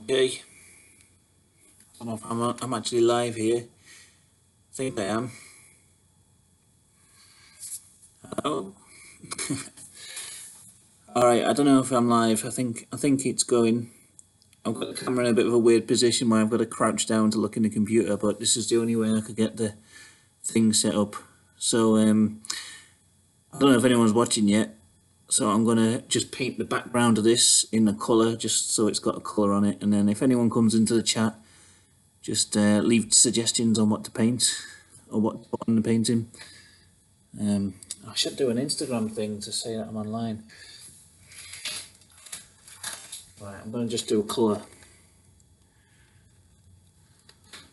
Okay, I don't know if I'm actually live here. I think I am. Hello. All right, I don't know if I'm live. I think it's going. I've got the camera in a bit of a weird position where I've got to crouch down to look in the computer, but this is the only way I could get the thing set up. So I don't know if anyone's watching yet. So I'm gonna just paint the background of this in a colour, just so it's got a colour on it. And then if anyone comes into the chat, just leave suggestions on what to paint or what to put on the painting. I should do an Instagram thing to say that I'm online. Right, I'm going to just do a colour.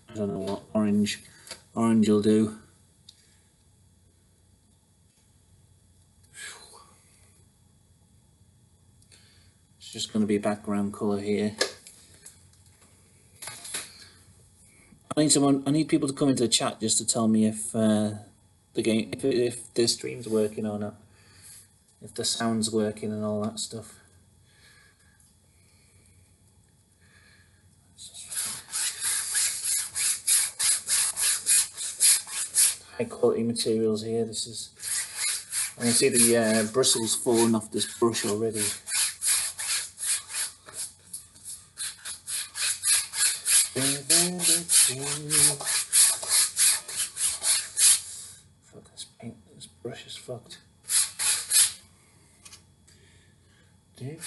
I don't know what, orange. Orange will do. It's just going to be a background colour here. I need people to come into the chat just to tell me if if the stream's working or not, if the sound's working and all that stuff. High quality materials here. This is. I can see the bristles falling off this brush already. Fuck this paint. This brush is fucked. Paint.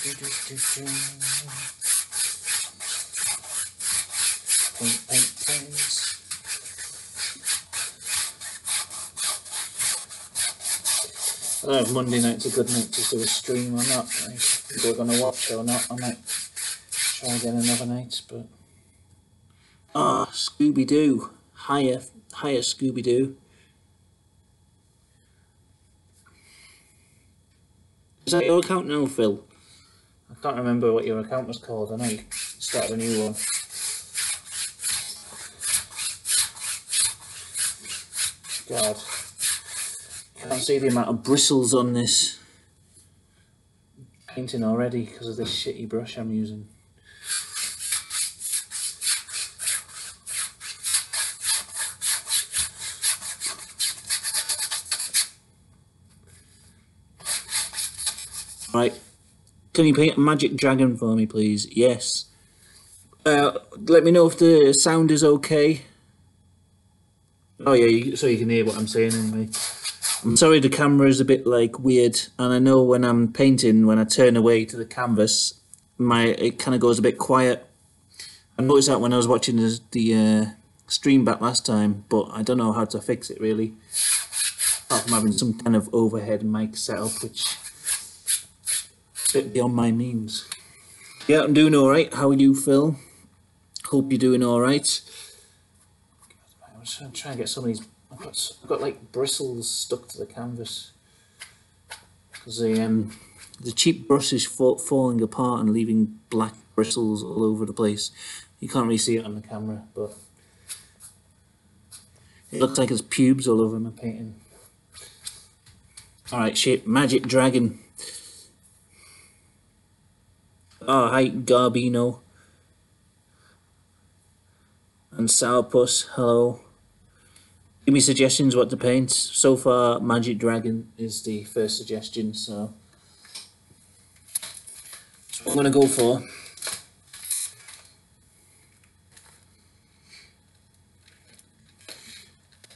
I don't know if Monday night's a good night to do a stream or not. Like, if people are going to watch or not, I might try again another night. But Scooby-Doo, higher Scooby-Doo. Is that your account now, Phil? I can't remember what your account was called. I know you started a new one. God, I can't see the amount of bristles on this painting already because of this shitty brush I'm using. Right, can you paint a magic dragon for me, please? Yes. Let me know if the sound is okay. Oh yeah, so you can hear what I'm saying anyway. I'm sorry the camera is a bit like weird, and I know when I'm painting, when I turn away to the canvas, it kind of goes a bit quiet. I noticed that when I was watching the stream back last time, but I don't know how to fix it really. Apart from having some kind of overhead mic setup, which is a bit beyond my means. Yeah, I'm doing alright. How are you, Phil? Hope you're doing alright. I'm just trying to get some of these. I've got like bristles stuck to the canvas because the cheap brush is falling apart and leaving black bristles all over the place. You can't really see it on the camera, but it looks like there's pubes all over my painting. Alright, shape magic dragon. Oh, hi Garbino and Sourpuss, hello. Give me suggestions what to paint. So far, Magic Dragon is the first suggestion, so that's what I'm going to go for.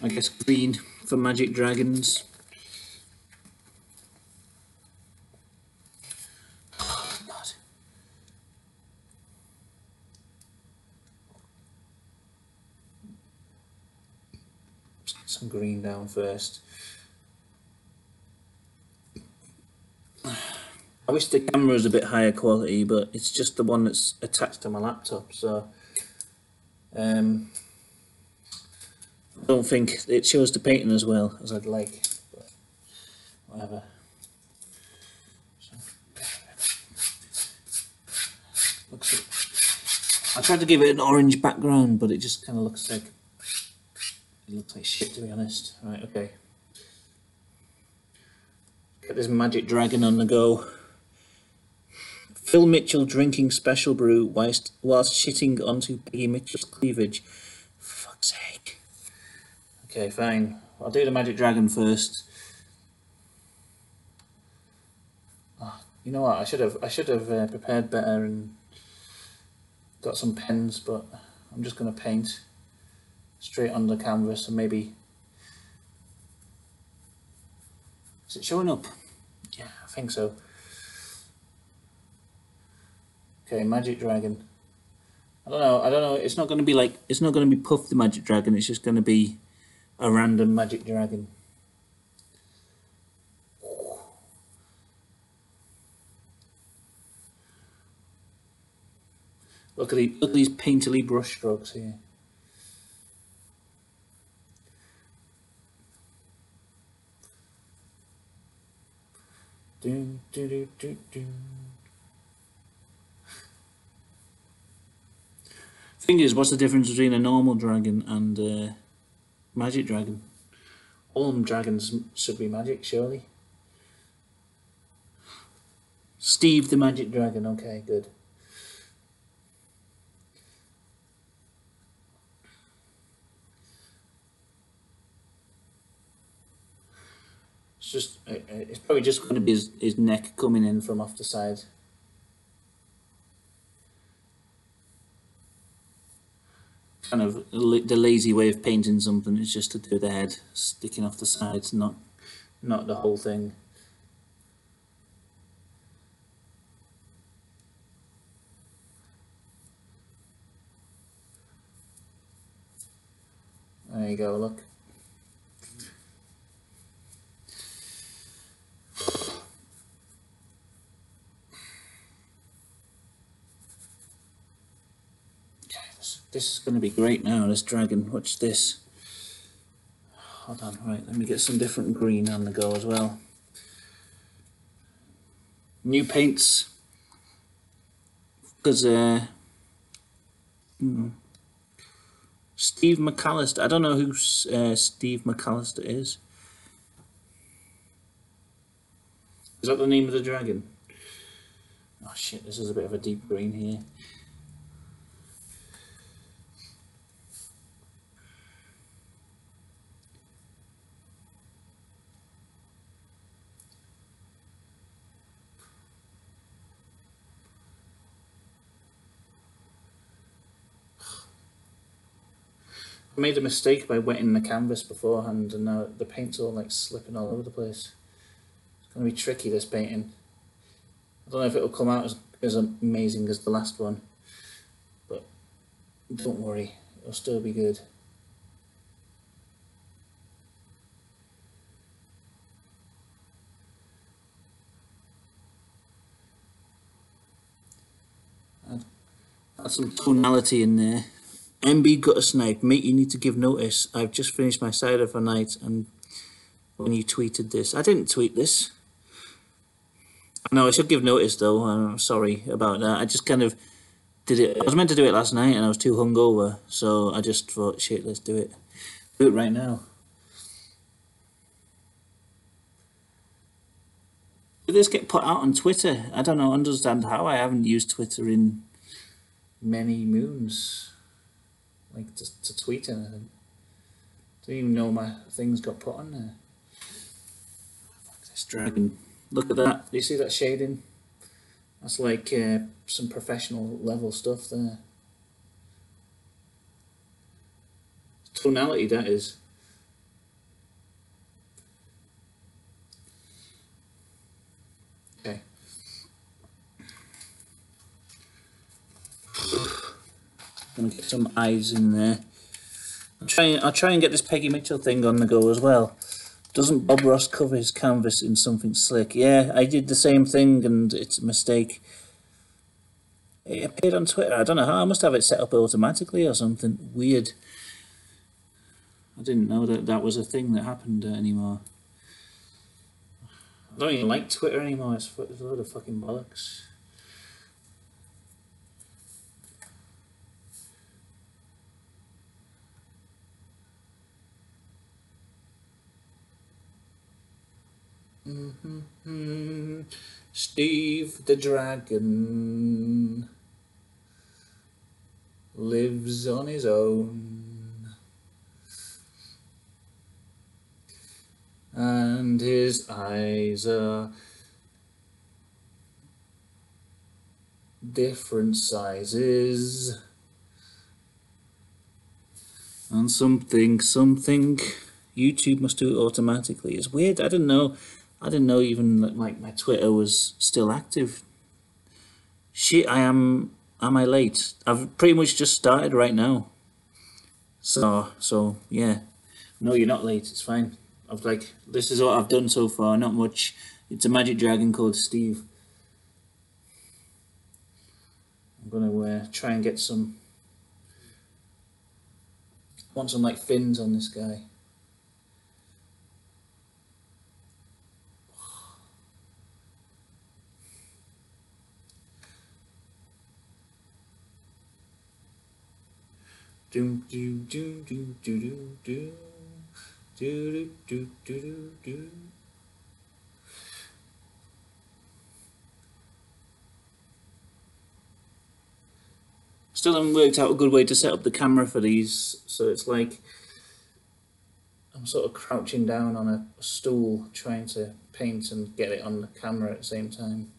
I guess green for Magic Dragons. Oh, God. Some green down first. I wish the camera was a bit higher quality, but it's just the one that's attached to my laptop, so I don't think it shows the painting as well as I'd like, but whatever. I tried to give it an orange background, but it just kind of looks like shit, to be honest. Right, okay. Get this magic dragon on the go. Phil Mitchell drinking special brew whilst shitting onto Peggy Mitchell's cleavage. For fuck's sake. Okay, fine. I'll do the Magic Dragon first. Oh, you know what? I should have prepared better and got some pens, but I'm just going to paint straight on the canvas and maybe. Is it showing up? Yeah, I think so. Okay, Magic Dragon. I don't know. It's not going to be like, it's not going to be Puff the Magic Dragon. It's just going to be a random Magic Dragon. Look at these painterly brush strokes here. Do, do, do, do, do. Thing is, what's the difference between a normal dragon and a magic dragon? All them dragons should be magic, surely. Steve the Magic Dragon, okay, good. It's probably just going to be his neck coming in from off the side. Kind of the lazy way of painting something is just to do the head sticking off the sides, not the whole thing. There you go, look. This is going to be great now, this dragon. Watch this. Hold on, right, let me get some different green on the go as well. New paints. Because, Steve McAllister. I don't know who Steve McAllister is. Is that the name of the dragon? Oh shit, this is a bit of a deep green here. I made a mistake by wetting the canvas beforehand, and now the paint's all like slipping all over the place. It's going to be tricky, this painting. I don't know if it'll come out as amazing as the last one, but don't worry, it'll still be good. Add some tonality in there. MB Gutter Snipe, mate, you need to give notice. I've just finished my cider for night, and when you tweeted this, I didn't tweet this. No, I should give notice though. I'm sorry about that. I just kind of did it. I was meant to do it last night, and I was too hungover, so I just thought, shit, let's do it. Do it right now. Did this get put out on Twitter? I don't know. Understand how. I haven't used Twitter in many moons. Like to tweet anything. Didn't even know my things got put on there. Fuck this dragon. Look at that. Do you see that shading? That's like some professional level stuff there. Tonality, that is. Okay. Gonna get some eyes in there. I'll try and get this Peggy Mitchell thing on the go as well. Doesn't Bob Ross cover his canvas in something slick? Yeah, I did the same thing and it's a mistake. It appeared on Twitter. I don't know how. I must have it set up automatically or something weird. I didn't know that was a thing that happened anymore. I don't even like Twitter anymore. It's a load of fucking bollocks. Steve the dragon lives on his own, and his eyes are different sizes, and something YouTube must do it automatically. It's weird. I didn't know even that like my Twitter was still active. Shit, am I late? I've pretty much just started right now. So yeah. No, you're not late, it's fine. This is what I've done so far, not much. It's a magic dragon called Steve. I'm gonna try and get some, I want some like fins on this guy. Do do do do do do do do do do do. Still haven't worked out a good way to set up the camera for these, so it's like I'm sort of crouching down on a stool trying to paint and get it on the camera at the same time.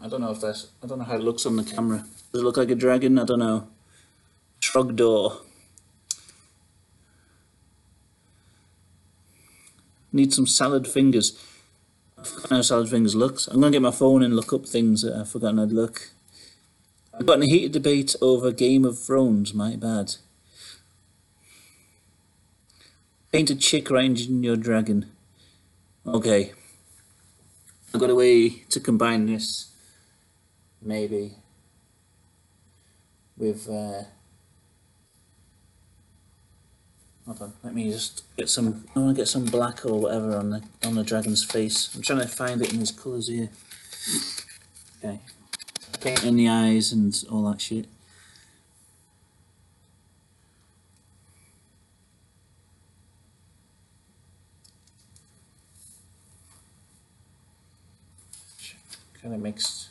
I don't know if that's, I don't know how it looks on the camera. Does it look like a dragon? I don't know. Trogdor. Need some salad fingers. I've forgotten how salad fingers looks. I'm gonna get my phone and look up things that I've forgotten I'd look. I've got in a heated debate over Game of Thrones, my bad. Paint a chick riding your dragon. Okay. I've got a way to combine this. Maybe with hold on, let me just get some, I want to get some black or whatever on the dragon's face. I'm trying to find it in his colours here. Okay. Paint in the eyes and all that shit. Kind of mixed.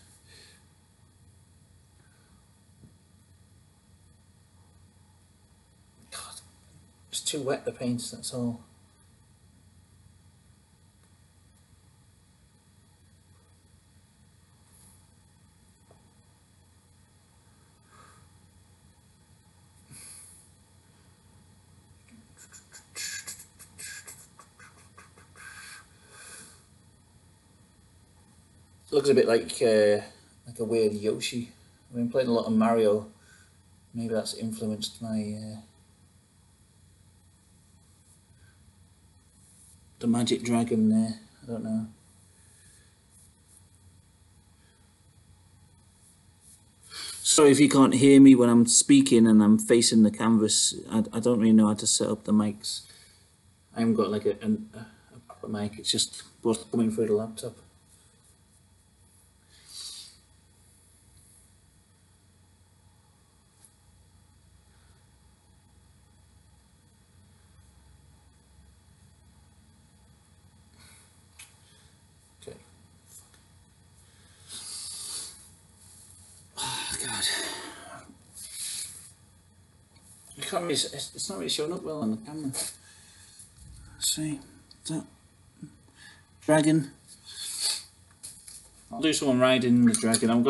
It's too wet, the paint, that's all. It looks a bit like a weird Yoshi. I've been playing a lot of Mario. Maybe that's influenced my the magic dragon there. I don't know. Sorry if you can't hear me when I'm speaking and I'm facing the canvas. I don't really know how to set up the mics. I haven't got like a proper mic. It's just what's coming through the laptop. Can't really, it's not really showing up well on the camera. Let's see, that dragon. I'll do someone riding the dragon. I've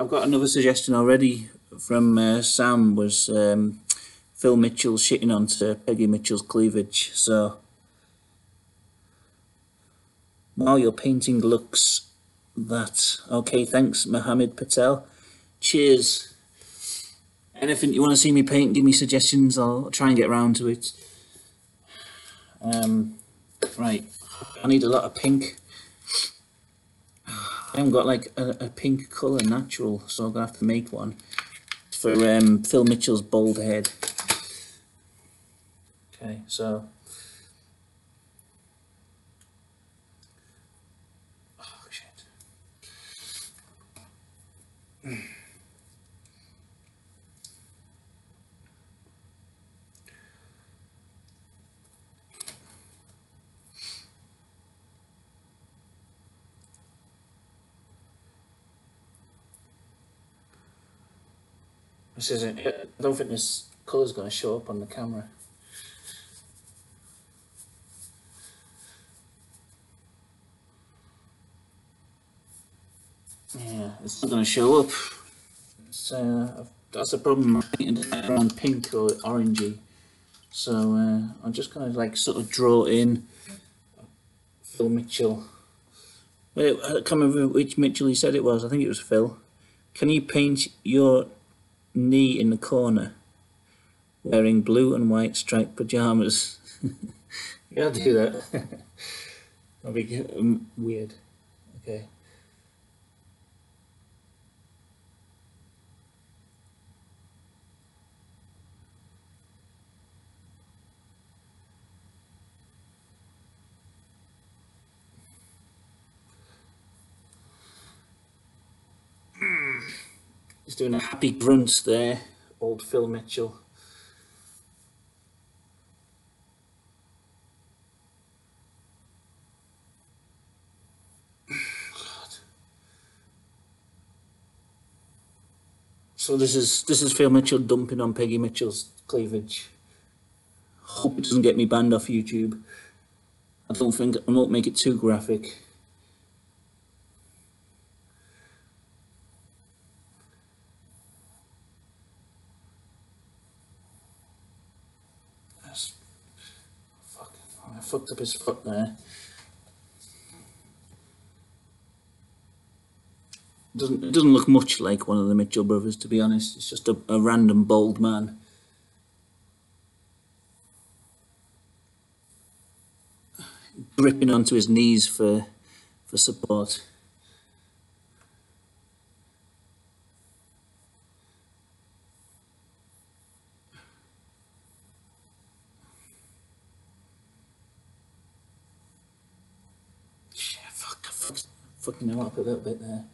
got another suggestion already from Sam. Was Phil Mitchell shitting onto Peggy Mitchell's cleavage. So, wow, your painting looks that. Okay, thanks, Mohammed Patel. Cheers. anything you want to see me paint, give me suggestions. I'll try and get around to it. Right, I need a lot of pink. I haven't got like a pink colour natural, so I'm gonna have to make one for Phil Mitchell's bald head. Okay, so shit. This isn't. I don't think this colour's going to show up on the camera. Yeah, it's not going to show up. That's a problem. I'm painting it around pink or orangey. So I'm just going to like sort of draw in Phil Mitchell. Wait, I can't remember which Mitchell he said it was. I think it was Phil. Can you paint your knee in the corner wearing blue and white striped pajamas? Yeah, I'll do that. That'll be weird. Okay. He's doing a happy grunt there, old Phil Mitchell. So this is Phil Mitchell dumping on Peggy Mitchell's cleavage. Hope it doesn't get me banned off YouTube. I won't make it too graphic. I fucked up his foot there. It doesn't look much like one of the Mitchell brothers, to be honest. It's just a random bald man. Gripping onto his knees for support. Shit, fucking hell up a little bit there.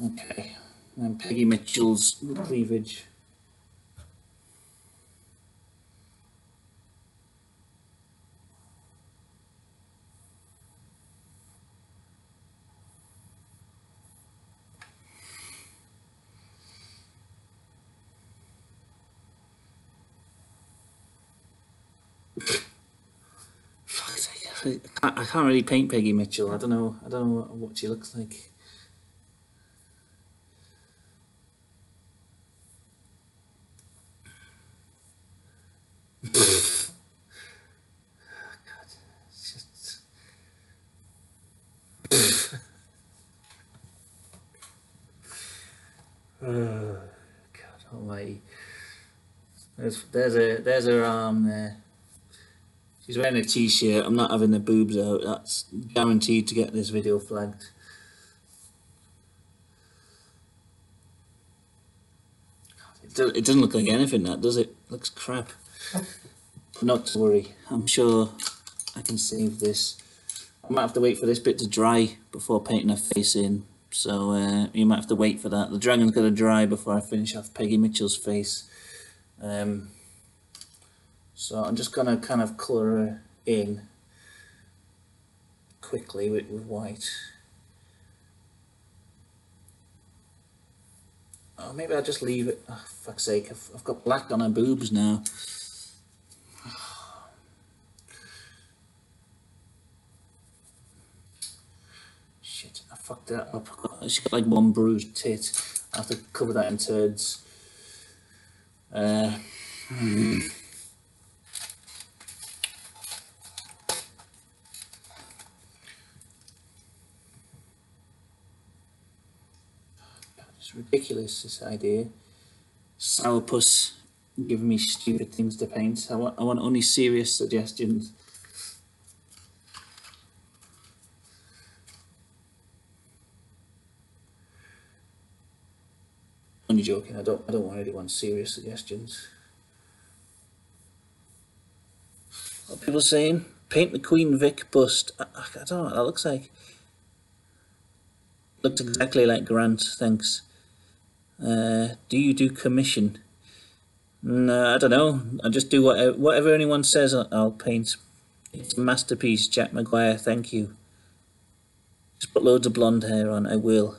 Okay, and Peggy Mitchell's cleavage. I can't really paint Peggy Mitchell. I don't know what she looks like. Oh, God almighty. There's her arm there. She's wearing a t-shirt. I'm not having the boobs out. That's guaranteed to get this video flagged. It doesn't look like anything, that does it? It looks crap. Not to worry. I'm sure I can save this. I might have to wait for this bit to dry before painting her face in. So you might have to wait for that. The dragon's got to dry before I finish off Peggy Mitchell's face. So I'm just going to kind of colour her in quickly with white. Oh, maybe I'll just leave it. Oh, fuck's sake, I've got black on her boobs now. Shit, I fucked that up. She's got like one bruised tit. I have to cover that in turds. It's ridiculous, this idea. Sourpuss giving me stupid things to paint. I want only serious suggestions. Only joking. I don't want anyone serious suggestions. What are people saying? Paint the Queen Vic bust. I don't know what that looks like. Looks exactly like Grant. Thanks. Do you do commission? No, I don't know. I just do whatever anyone says. I'll paint. It's a masterpiece, Jack Maguire. Thank you. Just put loads of blonde hair on. I will.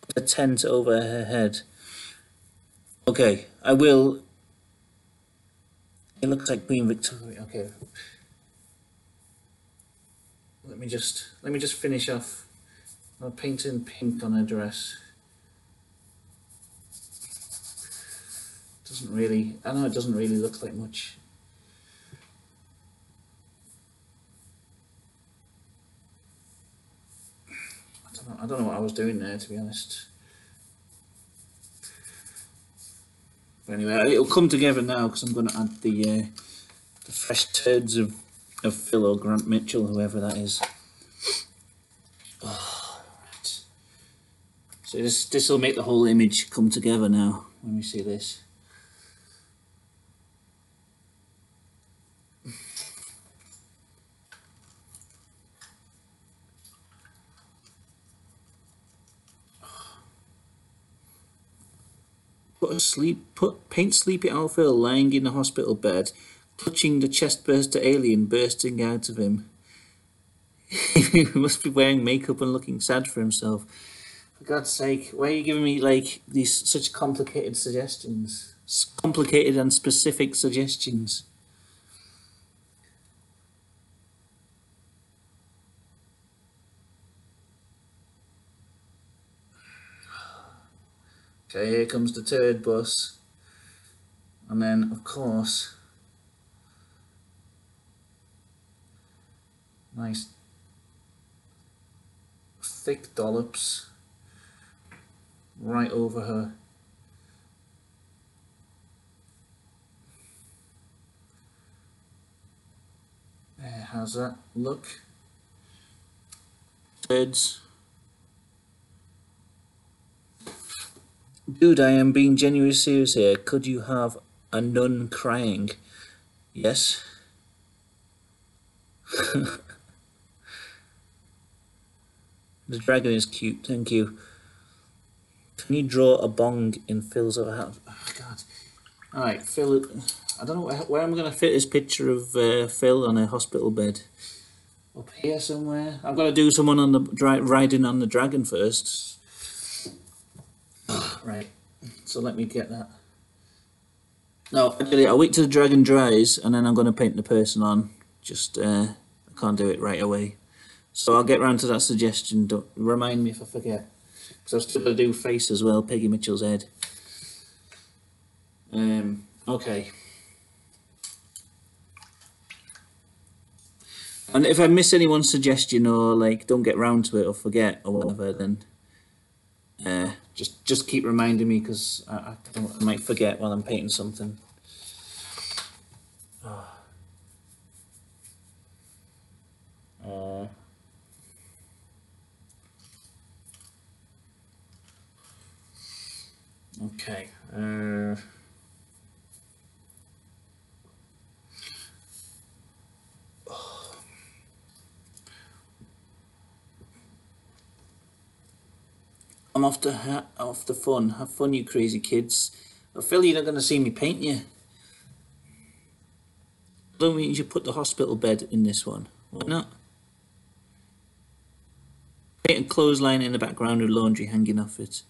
Put a tent over her head. Okay, I will. It looks like Queen Victoria. Okay. Let me just finish off. I'll paint in pink on her dress. Doesn't really. I know it doesn't really look like much. I don't know what I was doing there, to be honest. But anyway, it'll come together now because I'm going to add the fresh turds of Phil or Grant Mitchell, whoever that is. Oh, right. So this will make the whole image come together now when we see this. Paint Sleepy Owl Phil lying in the hospital bed, clutching the chest-burster alien bursting out of him. He must be wearing makeup and looking sad for himself. For God's sake, why are you giving me like these such complicated suggestions? Complicated and specific suggestions. Okay, here comes the turd bus. And then, of course, nice thick dollops right over her. There, how's that look? Turds. Dude, I am being genuinely serious here. Could you have a nun crying? Yes. The dragon is cute, thank you. Can you draw a bong in Phil's other house? Oh, God. Alright, Phil. I don't know where I'm going to fit this picture of Phil on a hospital bed. Up here somewhere. I've got to do someone on the riding on the dragon first. Right, so let me get that. No, actually, I'll wait till the dragon dries and then I'm going to paint the person on. Just, I can't do it right away. So I'll get round to that suggestion. Don't remind me if I forget. Because I've still got to do face as well, Peggy Mitchell's head. Okay. And if I miss anyone's suggestion or like don't get round to it or forget or whatever, then just keep reminding me because I might forget while I'm painting something. Okay. I'm off the fun. Have fun, you crazy kids. But Phil, you're not going to see me paint you. I don't mean you should put the hospital bed in this one. Why not? Paint a clothesline in the background with laundry hanging off it.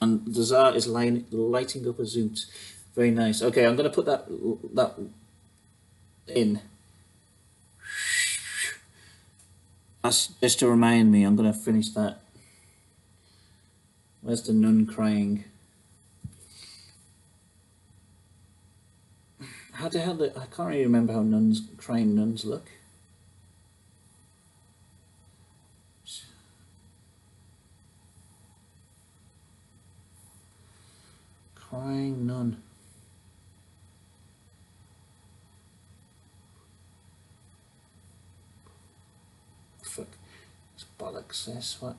And the Tsar is lighting up a zoot. Very nice. Okay, I'm going to put that in. That's just to remind me, I'm going to finish that. Where's the nun crying? How the hell? I can't really remember how crying nuns look. Crying nun. Fuck. It's bollocks this. What?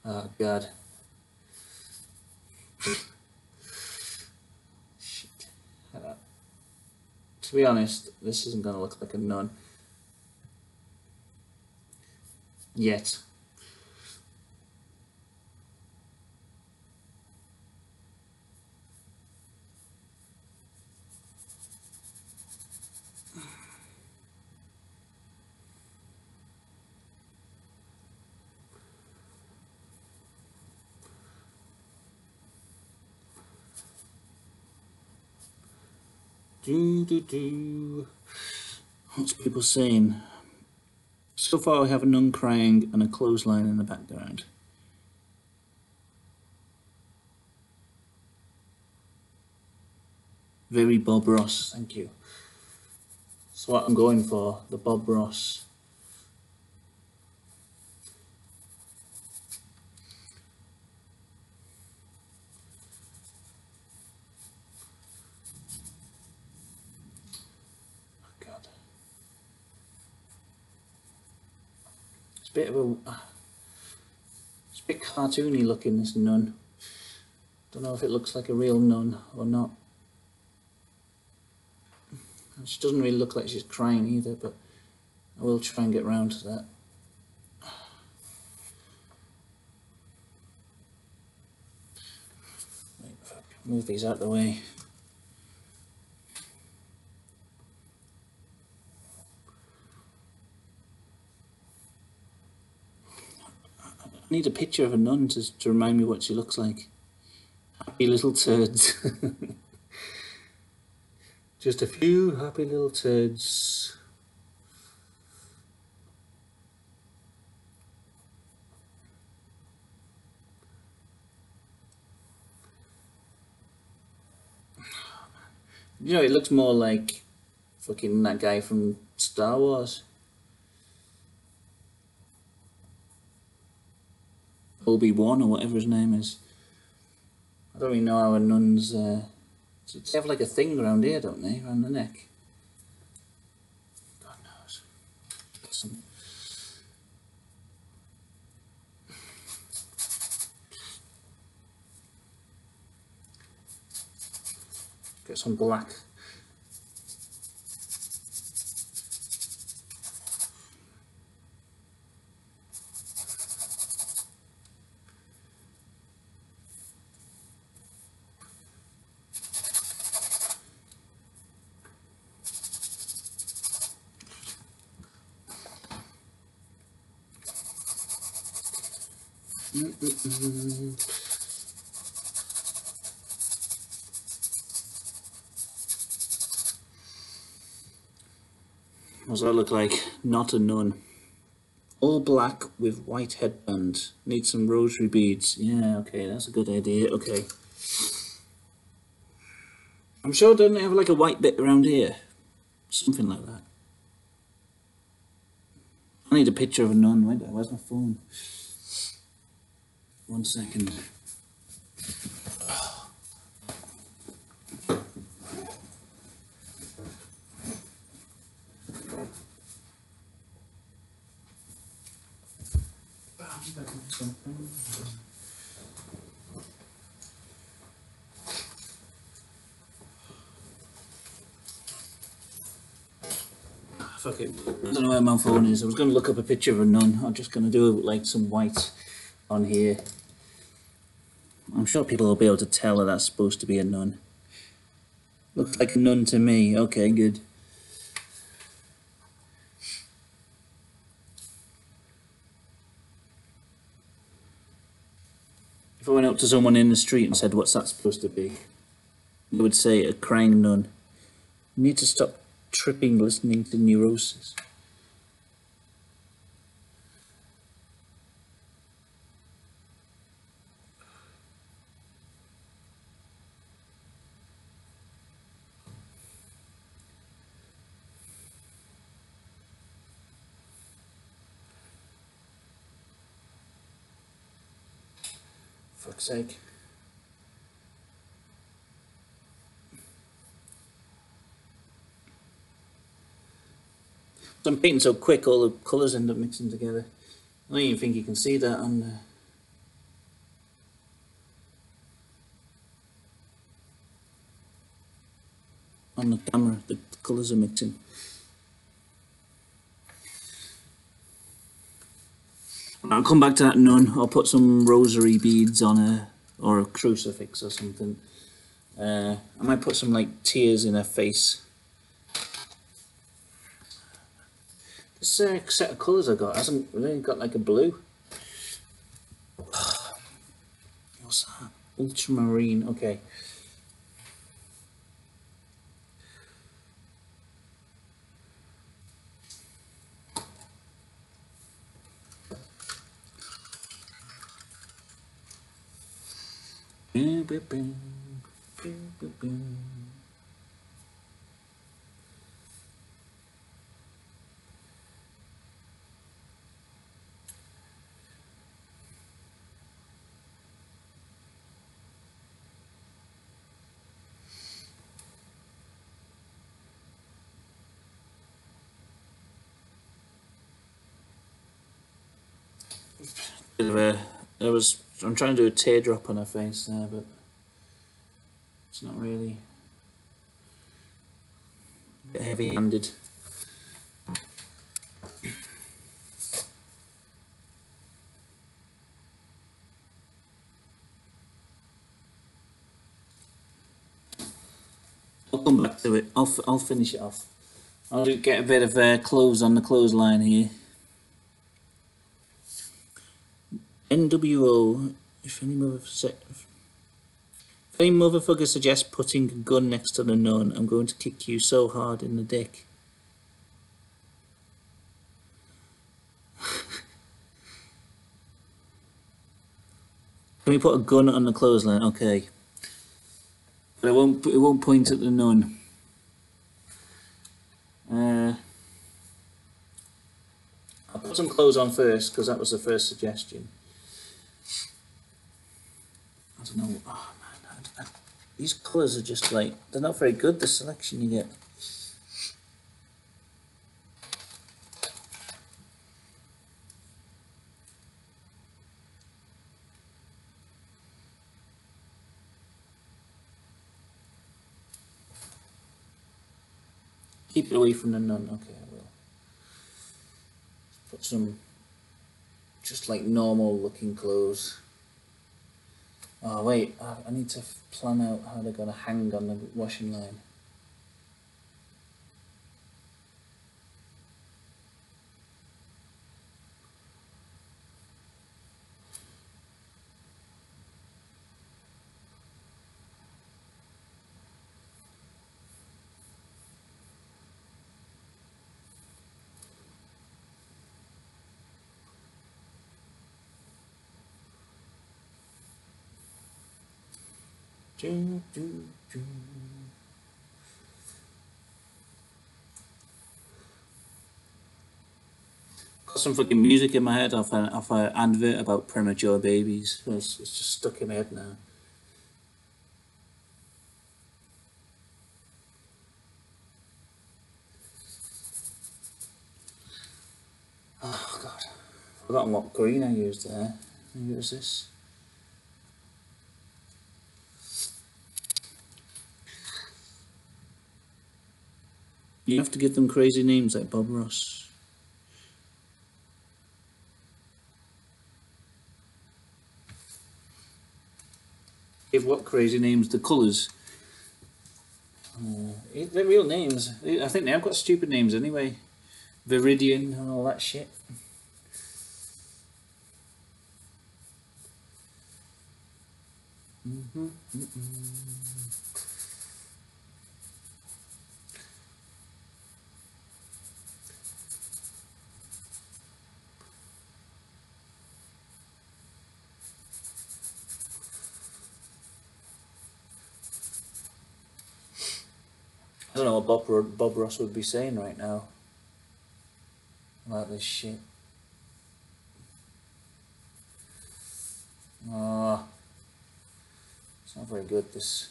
Oh god. Shit. To be honest, this isn't going to look like a nun. Yet. What's people saying? So far, I have a nun crying and a clothesline in the background. Very Bob Ross, thank you. That's what I'm going for, the Bob Ross. Oh God. It's a bit of a... It's a bit cartoony looking, this nun. Don't know if it looks like a real nun or not. She doesn't really look like she's crying either, but I will try and get round to that. Wait, move these out of the way. I need a picture of a nun to remind me what she looks like. Happy little turds. Just a few happy little turds. You know, it looks more like fucking that guy from Star Wars. Obi-Wan or whatever his name is. I don't really know how a nun's... They have like a thing around here, don't they? Around the neck. God knows. Get some black. What does that look like? Not a nun. All black with white headband. Need some rosary beads. Yeah, okay, that's a good idea. Okay. I'm sure it doesn't have like a white bit around here. Something like that. I need a picture of a nun. Where's my phone? 1 second. Fuck it. I don't know where my phone is. I was going to look up a picture of a nun. I'm just going to do like some white on here. I'm sure people will be able to tell that that's supposed to be a nun. Looks like a nun to me. Okay, good. If I went up to someone in the street and said, "What's that supposed to be?" they would say, "A crying nun." You need to stop tripping listening to Neurosis. fuck's sake. So I'm painting so quick, all the colours end up mixing together. I don't even think you can see that on the camera. The colours are mixing. I'll come back to that nun. I'll put some rosary beads on her, or a crucifix or something. I might put some like tears in her face. This set of colours I got hasn't really got like a blue. What's that? Ultramarine. Okay. Bit of a, I'm trying to do a teardrop on her face there, but it's not really. A bit heavy-handed. I'll come back to it. I'll finish it off. I'll get a bit of clothes on the clothesline here. NWO. If any motherfucker suggests putting a gun next to the nun, I'm going to kick you so hard in the dick. Can we put a gun on the clothesline? Okay. But it won't point at the nun. I'll put some clothes on first because that was the first suggestion. I don't know. Oh man, these colours are just like, they're not very good, the selection you get. Keep it away from the nun. Okay, I will. Put some just like normal looking clothes. Oh wait, I need to plan out how they're going to hang on the washing line. Got some fucking music in my head off an advert about premature babies. It's just stuck in my head now. Oh god, I've forgotten what green I used there. Maybe it was this. You have to give them crazy names like Bob Ross. Give what crazy names? The colours. They're real names. I think they have got stupid names anyway. Viridian and all that shit. I don't know what Bob Ross would be saying right now about this shit. Oh, It's not very good, this.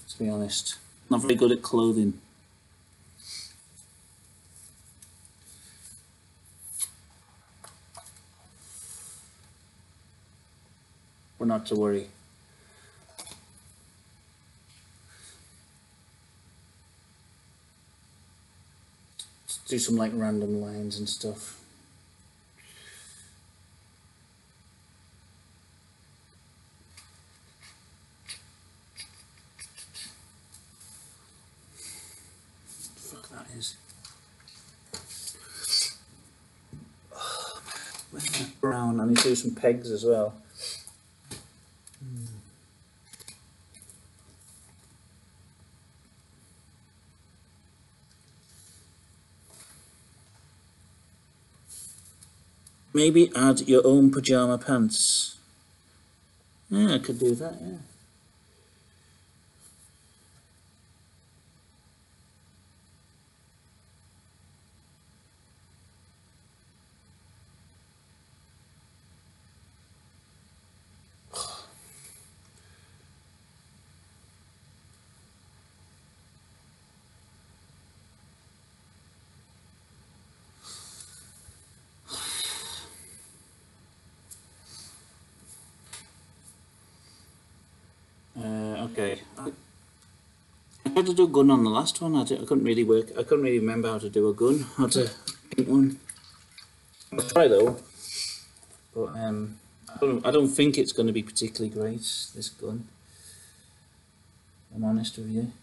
To be honest, not very good at clothing. But not to worry. Let's do some like random lines and stuff. Fuck that is. Brown. I need to do some pegs as well. Maybe add your own pajama pants. Yeah, I could do that, yeah. Okay. I tried to do a gun on the last one. I couldn't really remember how to do a gun. How to paint one. I'll try though. But I don't think it's going to be particularly great, this gun. I'm honest with you.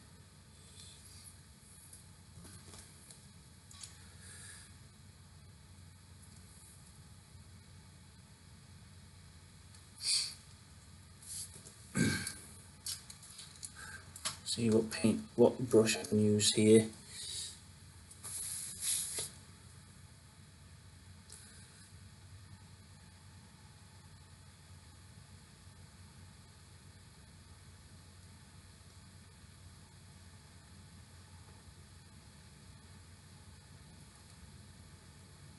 See what brush I can use here.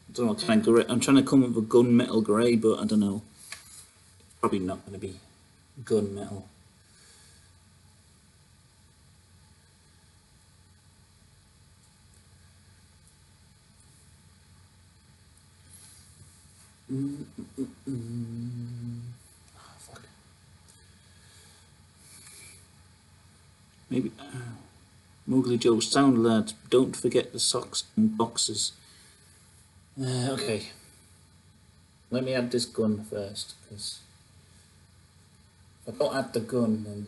I don't know what kind of grey. I'm trying to come up with a gunmetal grey, but I don't know. Probably not going to be gunmetal. Oh, fuck. Maybe Mowgli Joe, sound lad, don't forget the socks and boxes. Okay. Let me add this gun first, because if I don't add the gun, then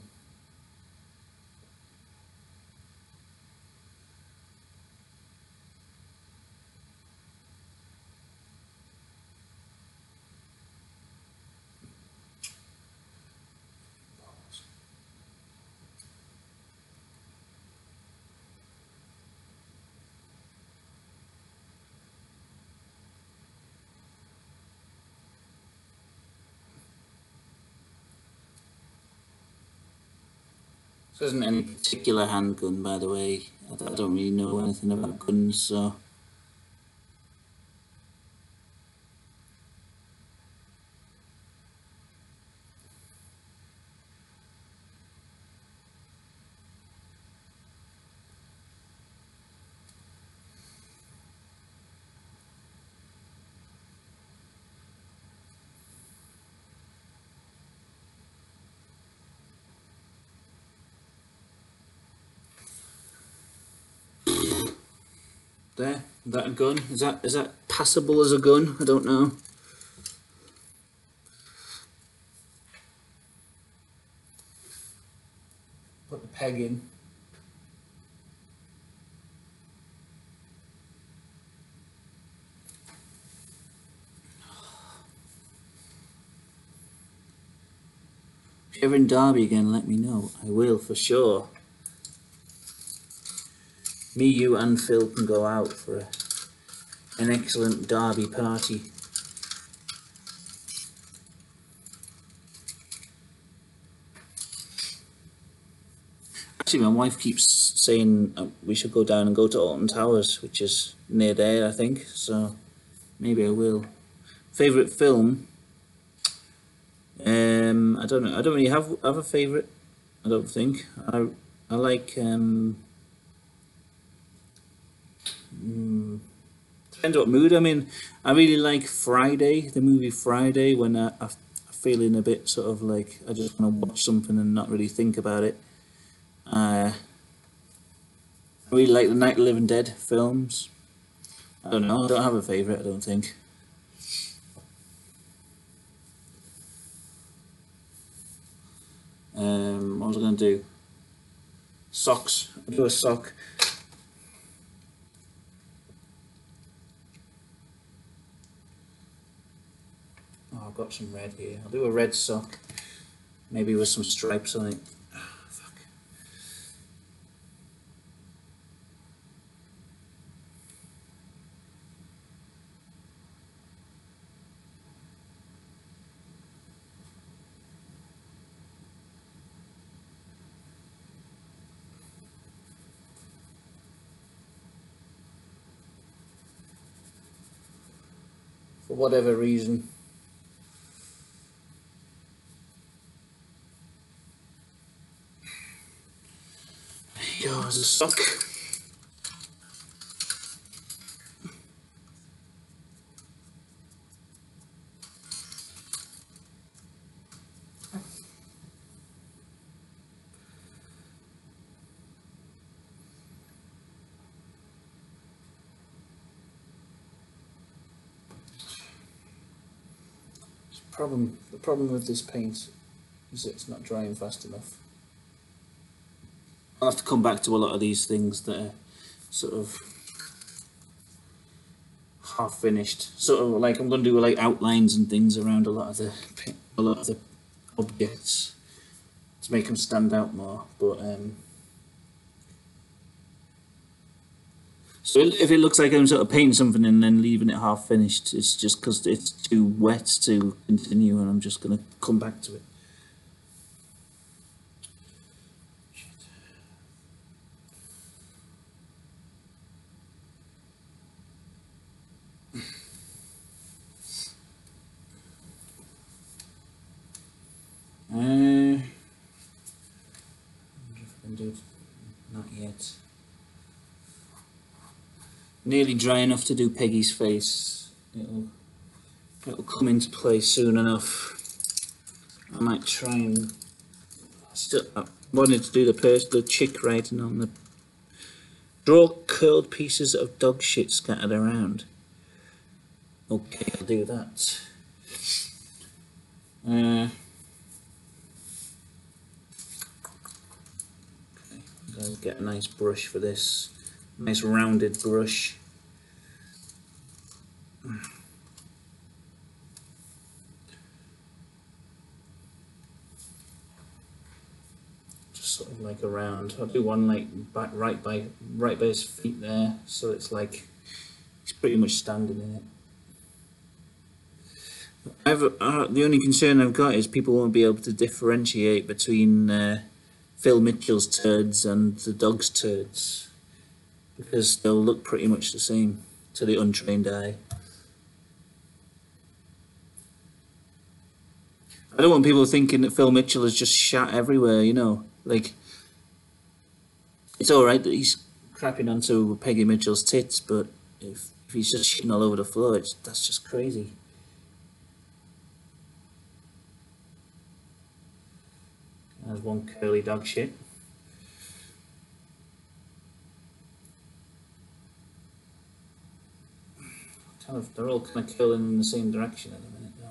this isn't any particular handgun, by the way. I don't really know anything about guns, so. There, is that a gun? Is that passable as a gun? I don't know. Put the peg in. If you're ever in Derby again, let me know. I will for sure. Me, you and Phil can go out for an excellent Derby party. Actually, my wife keeps saying we should go down and go to Alton Towers, which is near there, I think, so maybe I will. Favorite film? I don't know. I don't really have a favorite. I don't think. I like depends what mood I'm in. I really like Friday, the movie Friday, when I'm feeling a bit sort of like I just want to watch something and not really think about it. I really like the Night of the Living Dead films. I don't know. I don't have a favorite. I don't think. What was I going to do? Socks. I'll do a sock. Oh, I've got some red here. I'll do a red sock. Maybe with some stripes on it. Oh, fuck. For whatever reason. There you go, as a sock. The problem with this paint is it's not drying fast enough. I'll have to come back to a lot of these things that are sort of half finished. Sort of like I'm going to do like outlines and things around a lot of the objects to make them stand out more. But so if it looks like I'm sort of painting something and then leaving it half finished, it's just because it's too wet to continue, and I'm just going to come back to it. I wonder if I can do it. Not yet. Nearly dry enough to do Peggy's face. It'll come into play soon enough. I might try and I wanted to do the chick writing on the draw curled pieces of dog shit scattered around. Okay, I'll do that. Okay, I'll get a nice brush for this. Nice rounded brush. Just sort of like around. I'll do one like right by his feet there, so it's like he's pretty much standing in it. The only concern I've got is people won't be able to differentiate between Phil Mitchell's turds and the dog's turds, because they'll look pretty much the same to the untrained eye. I don't want people thinking that Phil Mitchell has just shat everywhere, you know. Like, it's alright that he's crapping onto Peggy Mitchell's tits, but if he's just shitting all over the floor, that's just crazy. There's one curly dog shit. They're all kind of curling in the same direction at the minute, though.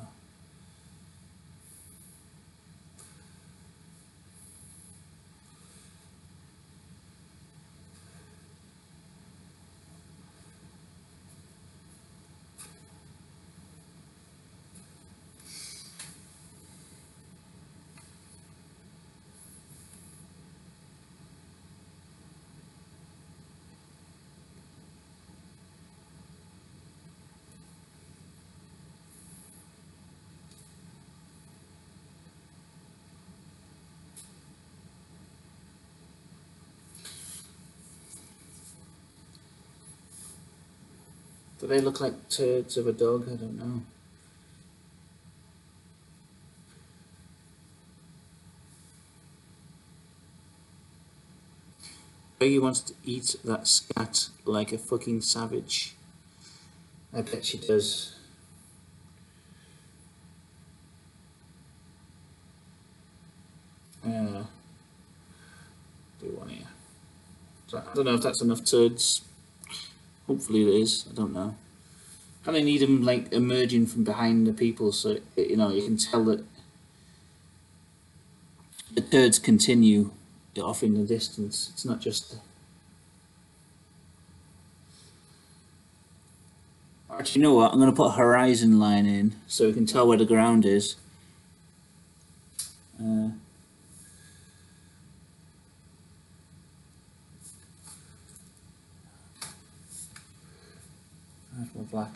Do they look like turds of a dog? I don't know. Peggy wants to eat that scat like a fucking savage. I bet she does. Do one here. So I don't know if that's enough turds. Hopefully it is. I don't know. And I need them like emerging from behind the people, so you know you can tell that the turds continue off in the distance. It's not just. Actually, you know what? I'm going to put a horizon line in so we can tell where the ground is. That's more black.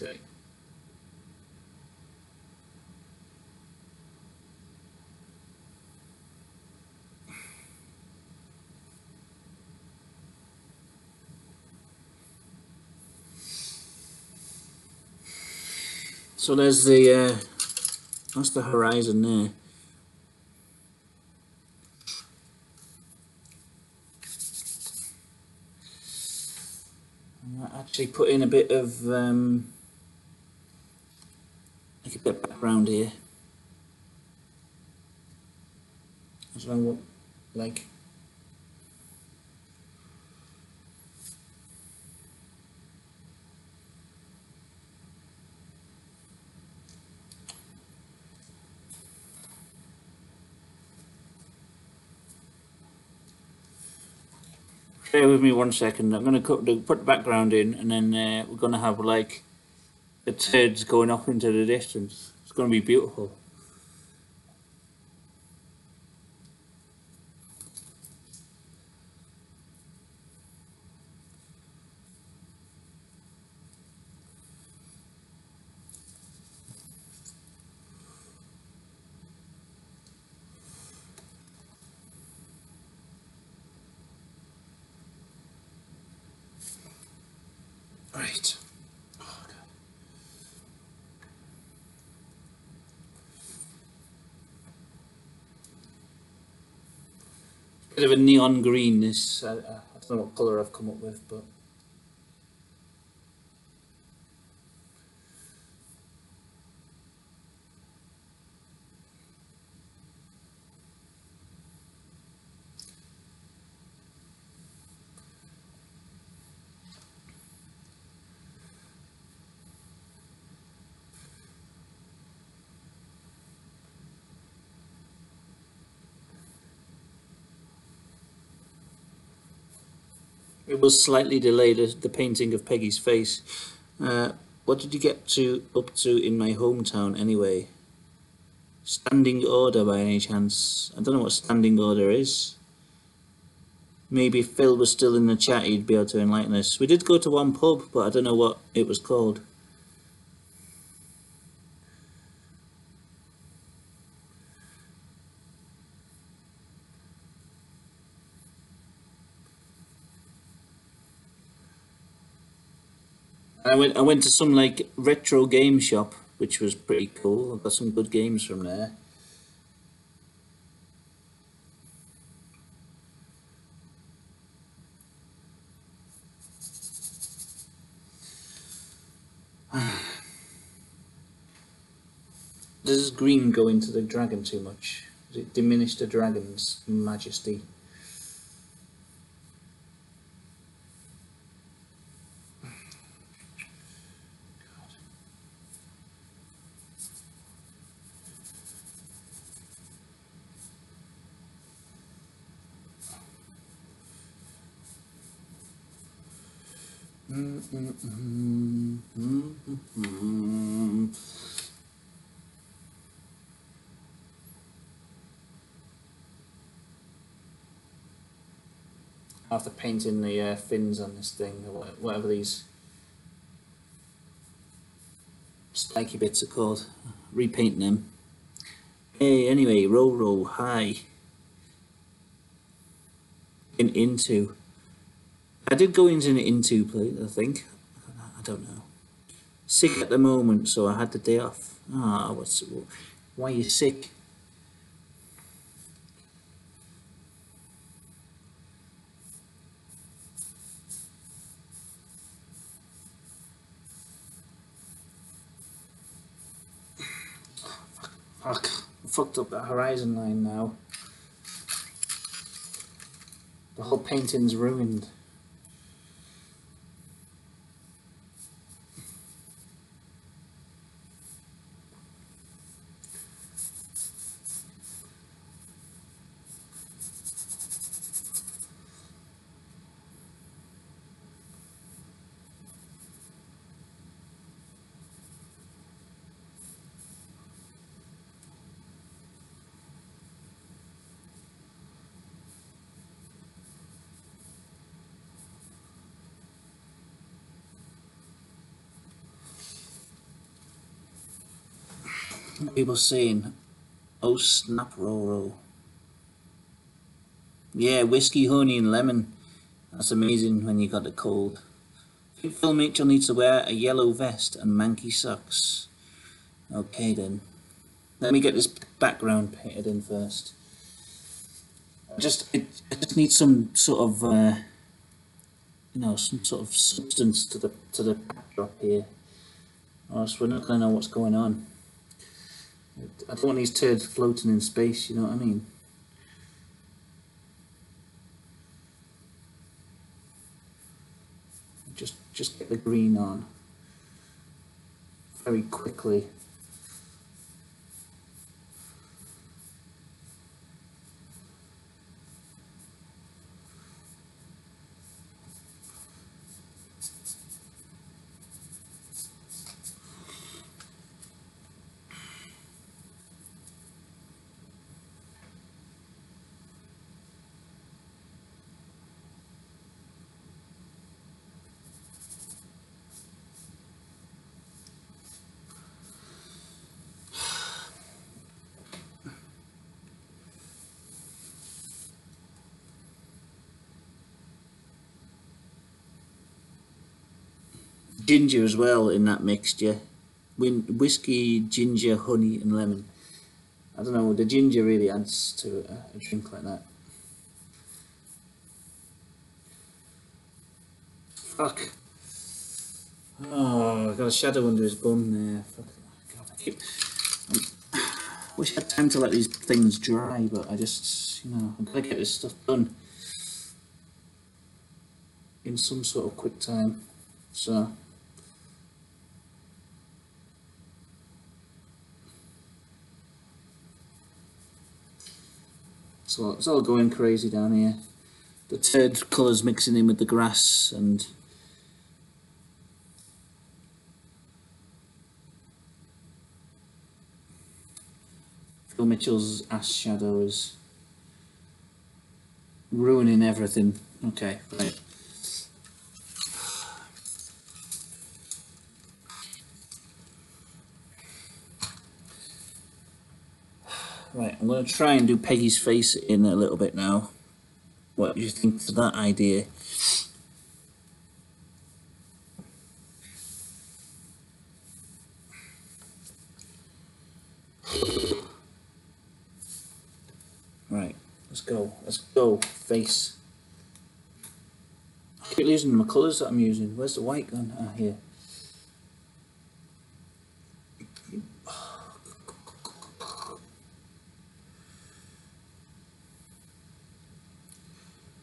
Okay. So there's the that's the horizon there. I might actually put in a bit of like a bit of background here. I don't know what, like. Bear with me 1 second. I'm going to put the background in, and then we're going to have like the turds going off into the distance. It's going to be beautiful. Right. Oh, bit of a neon green. This I don't know what colour I've come up with, but it was slightly delayed. The painting of Peggy's face. What did you get up to in my hometown anyway? Standing order by any chance? I don't know what standing order is. Maybe if Phil was still in the chat, he'd be able to enlighten us. We did go to one pub, but I don't know what it was called. I went to some like retro game shop, which was pretty cool. I got some good games from there. Does green go into the dragon too much? Does it diminish the dragon's majesty? After painting the fins on this thing, or whatever these spiky bits are called, repainting them. Hey, anyway, roll, hi. Into. I did go in 2 plates, I think. I don't know. Sick at the moment, so I had the day off. Ah, why are you sick? Fuck. I fucked up the horizon line now. The whole painting's ruined. People saying, "Oh snap, Roro." Yeah, whiskey, honey, and lemon. That's amazing when you got a cold. I think Phil Mitchell needs to wear a yellow vest and manky socks. Okay then. Let me get this background painted in first. I just need some sort of some sort of substance to the backdrop here. Or else we're not gonna know what's going on. I don't want these turds floating in space, you know what I mean? Just get the green on very quickly. Ginger as well in that mixture. Whiskey, ginger, honey, and lemon. I don't know, the ginger really adds to a drink like that. Fuck. Oh, I got a shadow under his bum there. Fuck. God, wish I had time to let these things dry, but I just, I've got to get this stuff done in some sort of quick time. So. So it's all going crazy down here. The turd colours mixing in with the grass and Phil Mitchell's ass shadow is ruining everything. Okay, right. Right, I'm going to try and do Peggy's face in a little bit now. What do you think of that idea? Right, let's go, face. I keep losing my colours that I'm using. Where's the white gone? Ah, here.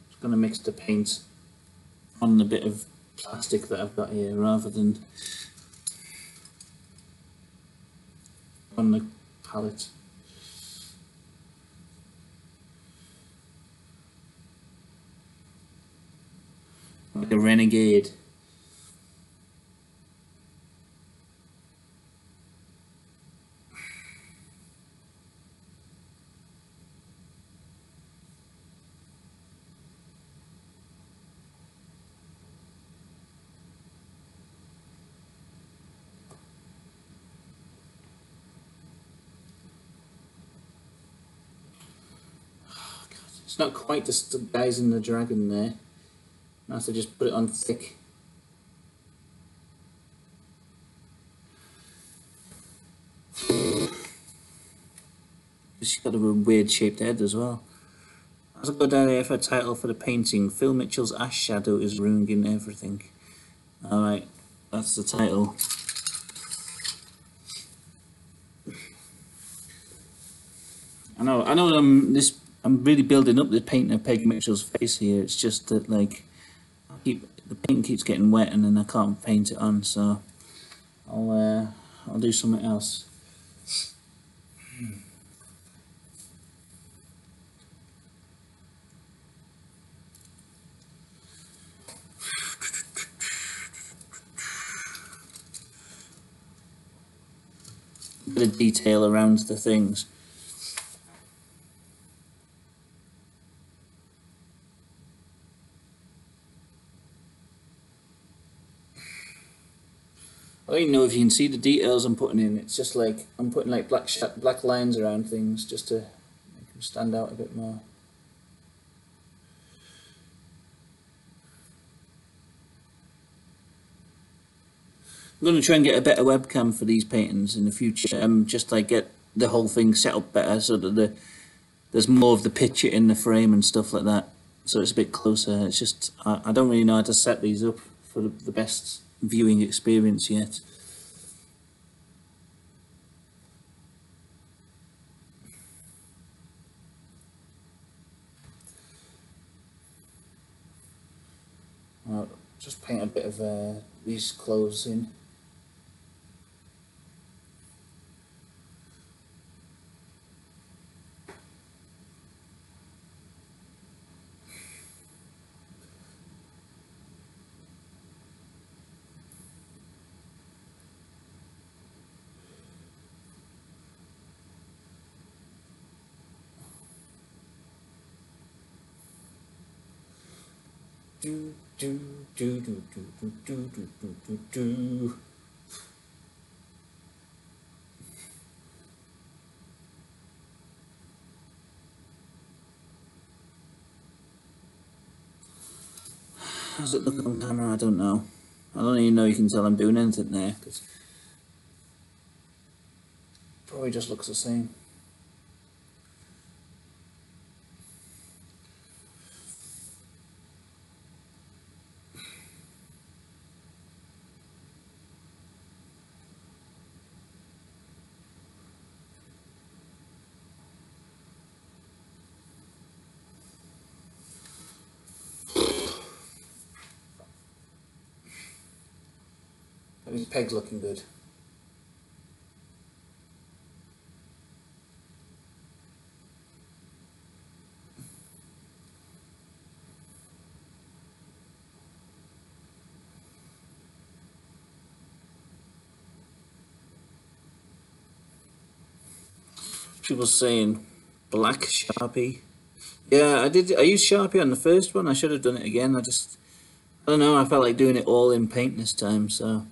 Just going to mix the paint on the bit of plastic that I've got here rather than on the palette. Like a renegade. It's not quite the guys in the dragon there. I have to just put it on thick. She's got a weird shaped head as well. That's a good idea for a title for the painting. Phil Mitchell's Ash Shadow is ruining everything. Alright, that's the title. I know I'm really building up the painting of Peg Mitchell's face here. It's just that like the paint keeps getting wet and then I can't paint it on, so I'll do something else. Bit of detail around the things. I don't even know if you can see the details I'm putting in. It's just like I'm putting like black lines around things just to make them stand out a bit more. I'm going to try and get a better webcam for these paintings in the future. Just like get the whole thing set up better so that there's more of the picture in the frame and stuff like that. So it's a bit closer. It's just I don't really know how to set these up for the best viewing experience yet. I'll just paint a bit of these clothes in. Do do do do do do do do do do. How's it look on camera? I don't know. I don't even know you can tell I'm doing anything there because probably just looks the same. I think Peg's looking good. People saying black Sharpie. Yeah, I did. I used Sharpie on the first one. I should have done it again. I don't know. I felt like doing it all in paint this time, so.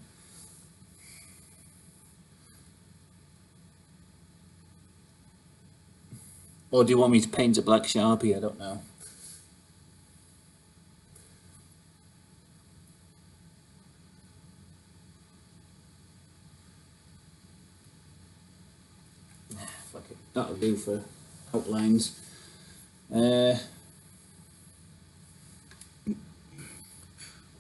Or do you want me to paint a black Sharpie? I don't know. Fuck it. That'll do for outlines.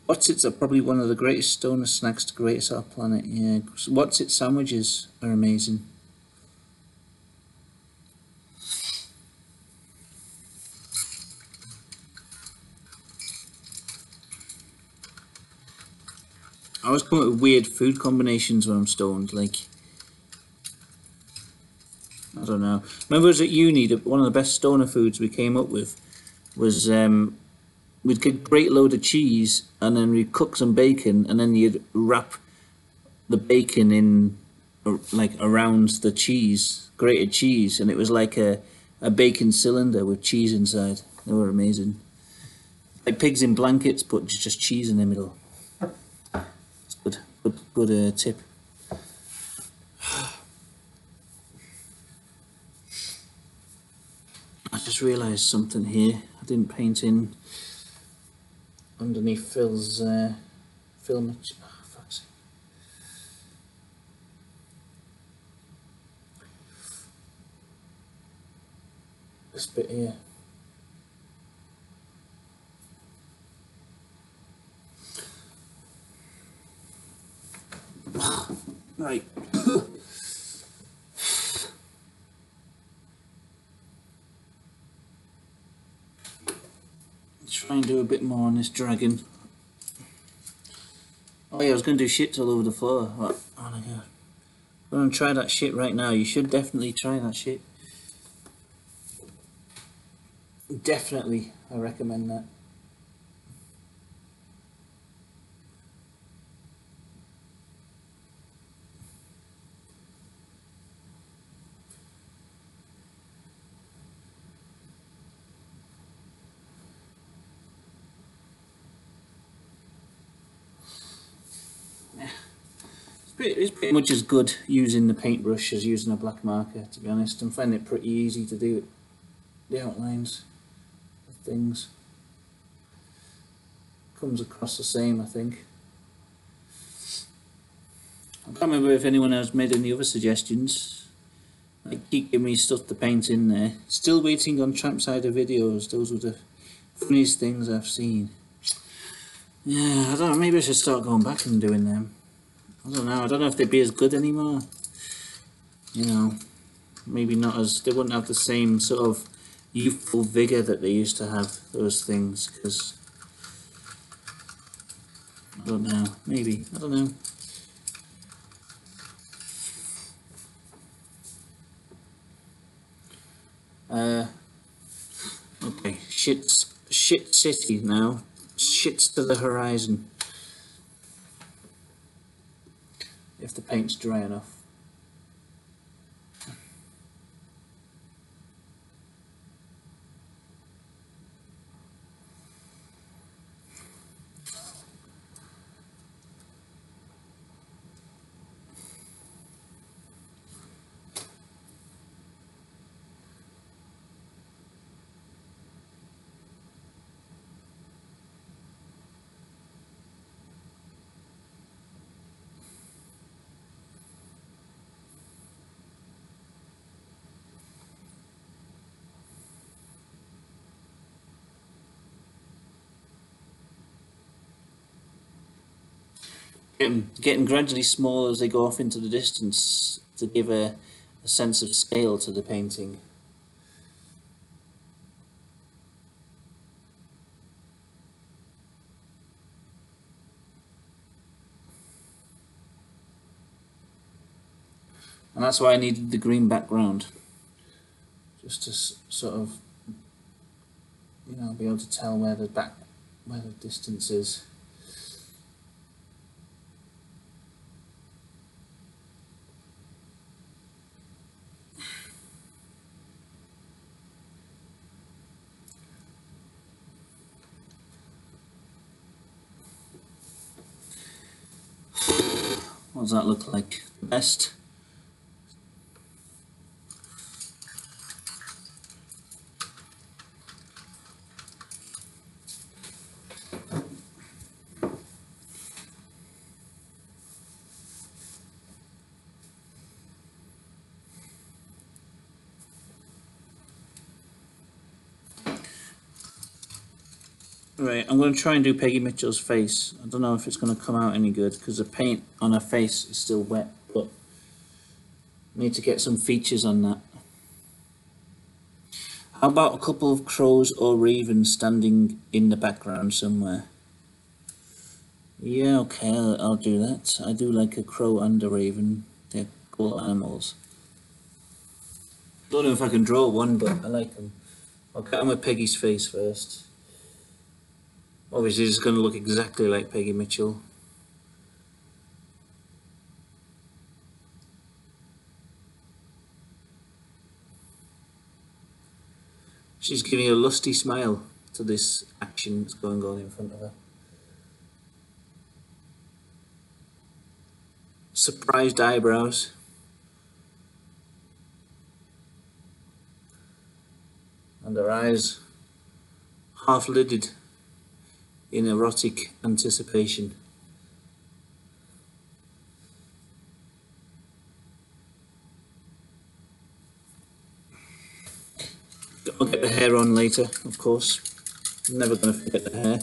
What's-its are probably one of the greatest stoner snacks to grace our planet. Yeah, What's-its sandwiches are amazing. I always come up with weird food combinations when I'm stoned, like, I don't know. Remember, as at uni, one of the best stoner foods we came up with was we'd get a great load of cheese and then we'd cook some bacon and then you'd wrap the bacon in like around the cheese, grated cheese, and it was like a bacon cylinder with cheese inside. They were amazing. Like pigs in blankets, but just cheese in the middle. It's good tip. I just realised something here. I didn't paint in underneath Phil's film. Oh, fuck's sake. This bit here. Right. Try and do a bit more on this dragon. Oh yeah, I was going to do shits all over the floor. What? Oh my god. I'm going to try that shit right now. You should definitely try that shit. Definitely, I recommend that. It's pretty much as good using the paintbrush as using a black marker, to be honest. I'm finding it pretty easy to do the outlines of things. Comes across the same, I think. I can't remember if anyone has made any other suggestions. Like, keep giving me stuff to paint in there. Still waiting on Trampsider videos. Those were the funniest things I've seen. Yeah, I don't know, maybe I should start going back and doing them. I don't know if they'd be as good anymore. You know, maybe not as, they wouldn't have the same sort of youthful vigour that they used to have, those things, because, I don't know, maybe, I don't know. Okay, shit city now, shits to the horizon. If the paint's dry enough. Getting gradually smaller as they go off into the distance to give a sense of scale to the painting. And that's why I needed the green background, just to sort of, you know, be able to tell where the distance is. What does that look like? Best. Right, I'm going to try and do Peggy Mitchell's face. I don't know if it's going to come out any good because the paint on her face is still wet, but I need to get some features on that. How about a couple of crows or ravens standing in the background somewhere? Yeah, okay, I'll do that. I do like a crow and a raven. They're cool animals. Don't know if I can draw one, but I like them. I'll get on with Peggy's face first. Obviously, it's going to look exactly like Peggy Mitchell. She's giving a lusty smile to this action that's going on in front of her. Surprised eyebrows. And her eyes half lidded in erotic anticipation. I'll get the hair on later, of course. I'm never going to forget the hair.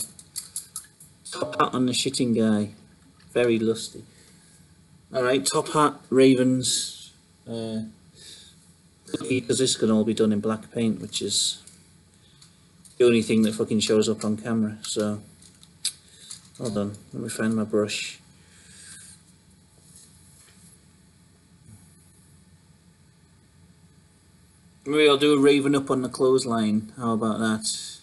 Top hat on the shitting guy. Very lusty. Alright, top hat, ravens. Because this can all be done in black paint, which is the only thing that fucking shows up on camera. So, hold on, let me find my brush. Maybe I'll do a raven up on the clothesline. How about that?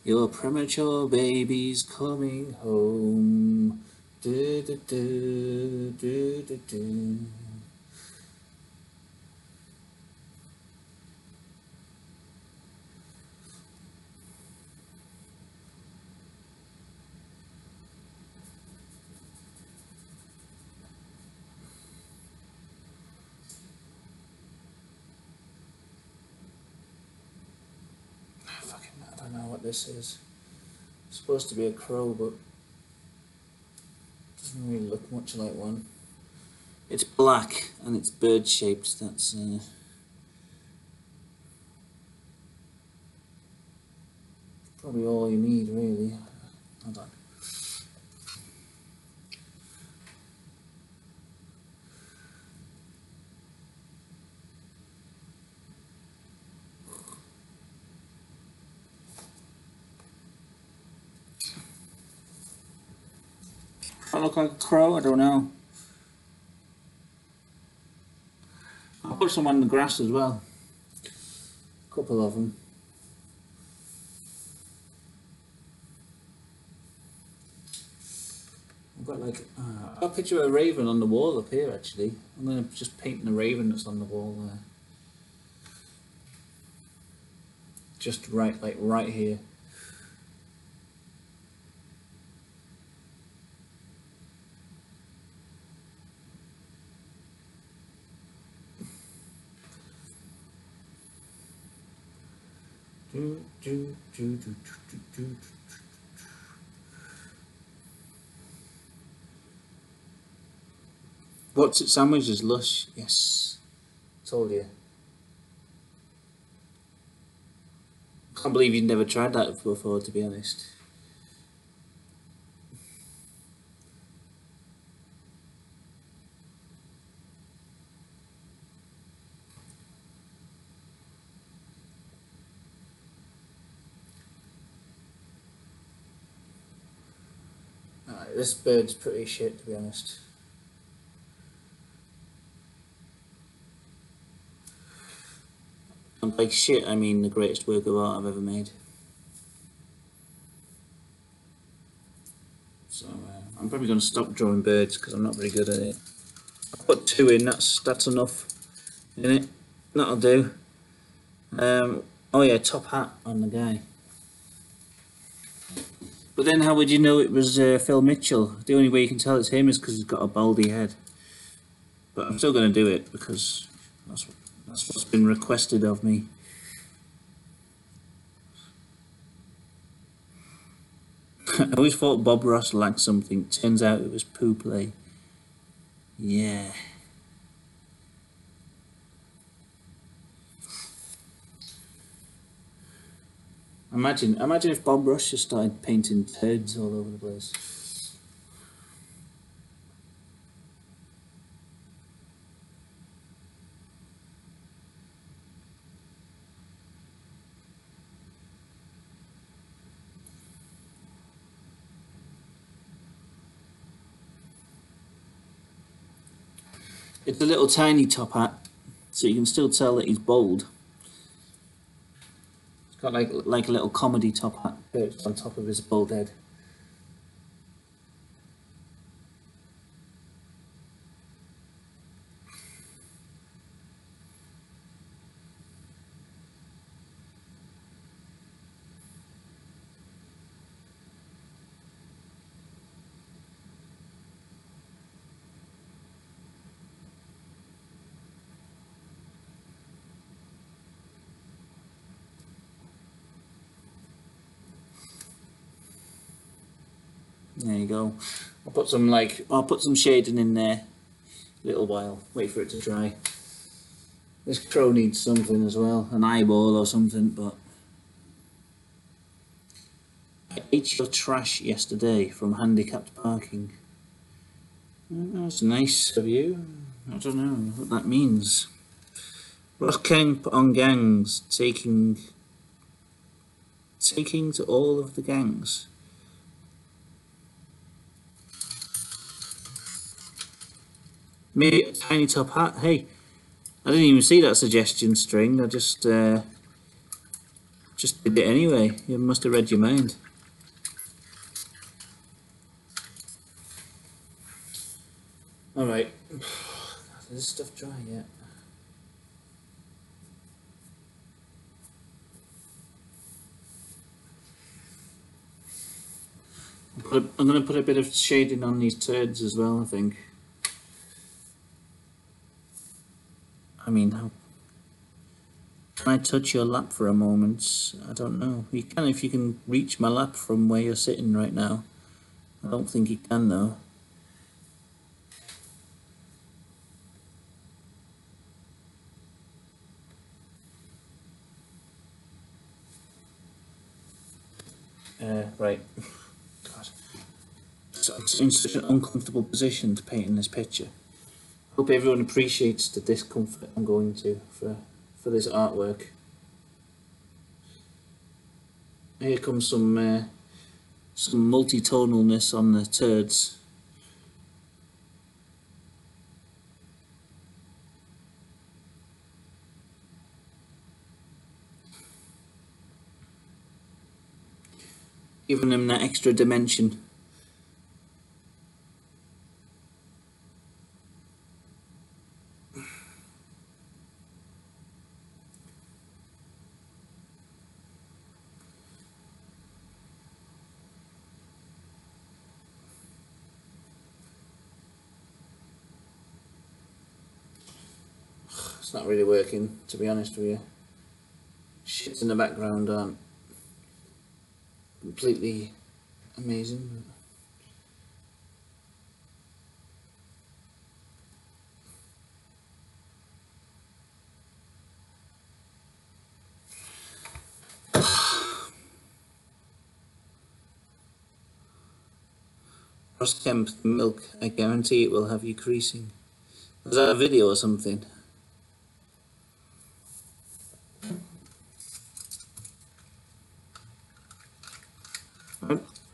Your premature baby's coming home. Do, do, do, do, do, do. I don't know what this is. It's supposed to be a crow, but it doesn't really look much like one. It's black and it's bird shaped. That's probably all you need, really. Hold on. I look like a crow? I don't know. I'll put some on the grass as well. A couple of them. I've got like I've got a picture of a raven on the wall up here actually. I'm going to just paint the raven that's on the wall there. Just right here. What's it sandwich is lush. Yes. Told you. Can't believe you've never tried that before, to be honest. This bird's pretty shit, to be honest. And by shit, I mean the greatest work of art I've ever made. So I'm probably going to stop drawing birds because I'm not very good at it. I put 2 in. That's enough in it. That'll do. Oh yeah, top hat on the guy. But then how would you know it was Phil Mitchell? The only way you can tell it's him is because he's got a baldy head. But I'm still going to do it because that's what's been requested of me. I always thought Bob Ross lacked something. Turns out it was poo play. Yeah. Imagine if Bob Ross just started painting turds all over the place. It's a little tiny top hat, so you can still tell that he's bald. It's got like a little comedy top hat perched on top of his bald head. There you go. I'll put some shading in there a little while. Wait for it to dry. This crow needs something as well, an eyeball or something, but I ate your trash yesterday from handicapped parking. That's nice of you. I don't know what that means. Ross Kemp on gangs, taking to all of the gangs. Maybe a tiny top hat. Hey, I didn't even see that suggestion string. I just did it anyway. You must have read your mind. All right. Is this stuff dry yet? I'm going to put a bit of shading on these turds as well, I think. I mean, how can I touch your lap for a moment? I don't know. You can if you can reach my lap from where you're sitting right now. I don't think you can though. Right. God. So I'm in such an uncomfortable position to paint in this picture. Hope everyone appreciates the discomfort I'm going to for this artwork. Here comes some multi-tonalness on the turds. Giving them that extra dimension. It's not really working, to be honest with you. Shits in the background aren't completely amazing. Ross Kemp milk, I guarantee it will have you creasing. Was that a video or something?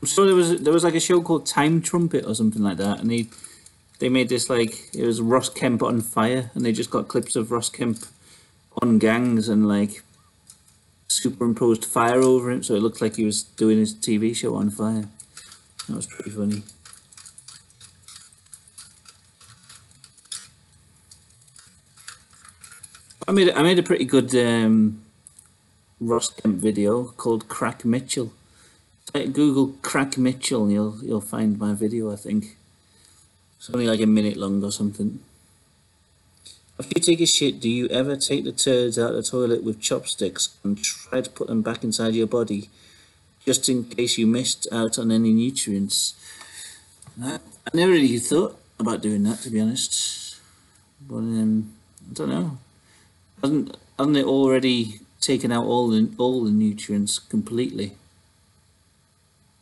I'm sure there was like a show called Time Trumpet or something like that, and they made this like it was Ross Kemp on fire, and they just got clips of Ross Kemp on gangs and like superimposed fire over him, so it looked like he was doing his TV show on fire. That was pretty funny. I made a pretty good Ross Kemp video called Crack Mitchell. Google Crack Mitchell and you'll find my video, I think. It's only like a minute long or something. After you take a shit, do you ever take the turds out of the toilet with chopsticks and try to put them back inside your body, just in case you missed out on any nutrients? I never really thought about doing that, to be honest. But I don't know. Hasn't it already taken out all the nutrients completely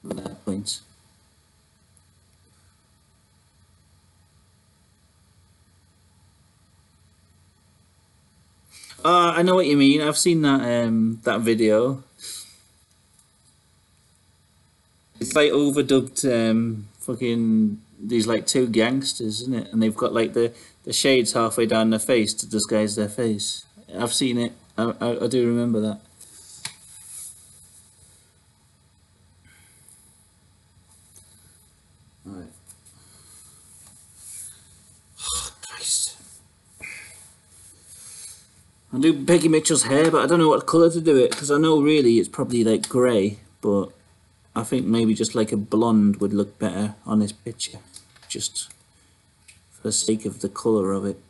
at that point? I know what you mean. I've seen that video. It's like overdubbed fucking these like two gangsters, isn't it? And they've got like the shades halfway down their face to disguise their face. I've seen it. I do remember that. Alright. Oh, Christ. I'll do Peggy Mitchell's hair, but I don't know what colour to do it, because I know really it's probably like grey, but I think maybe just like a blonde would look better on this picture, just for the sake of the colour of it.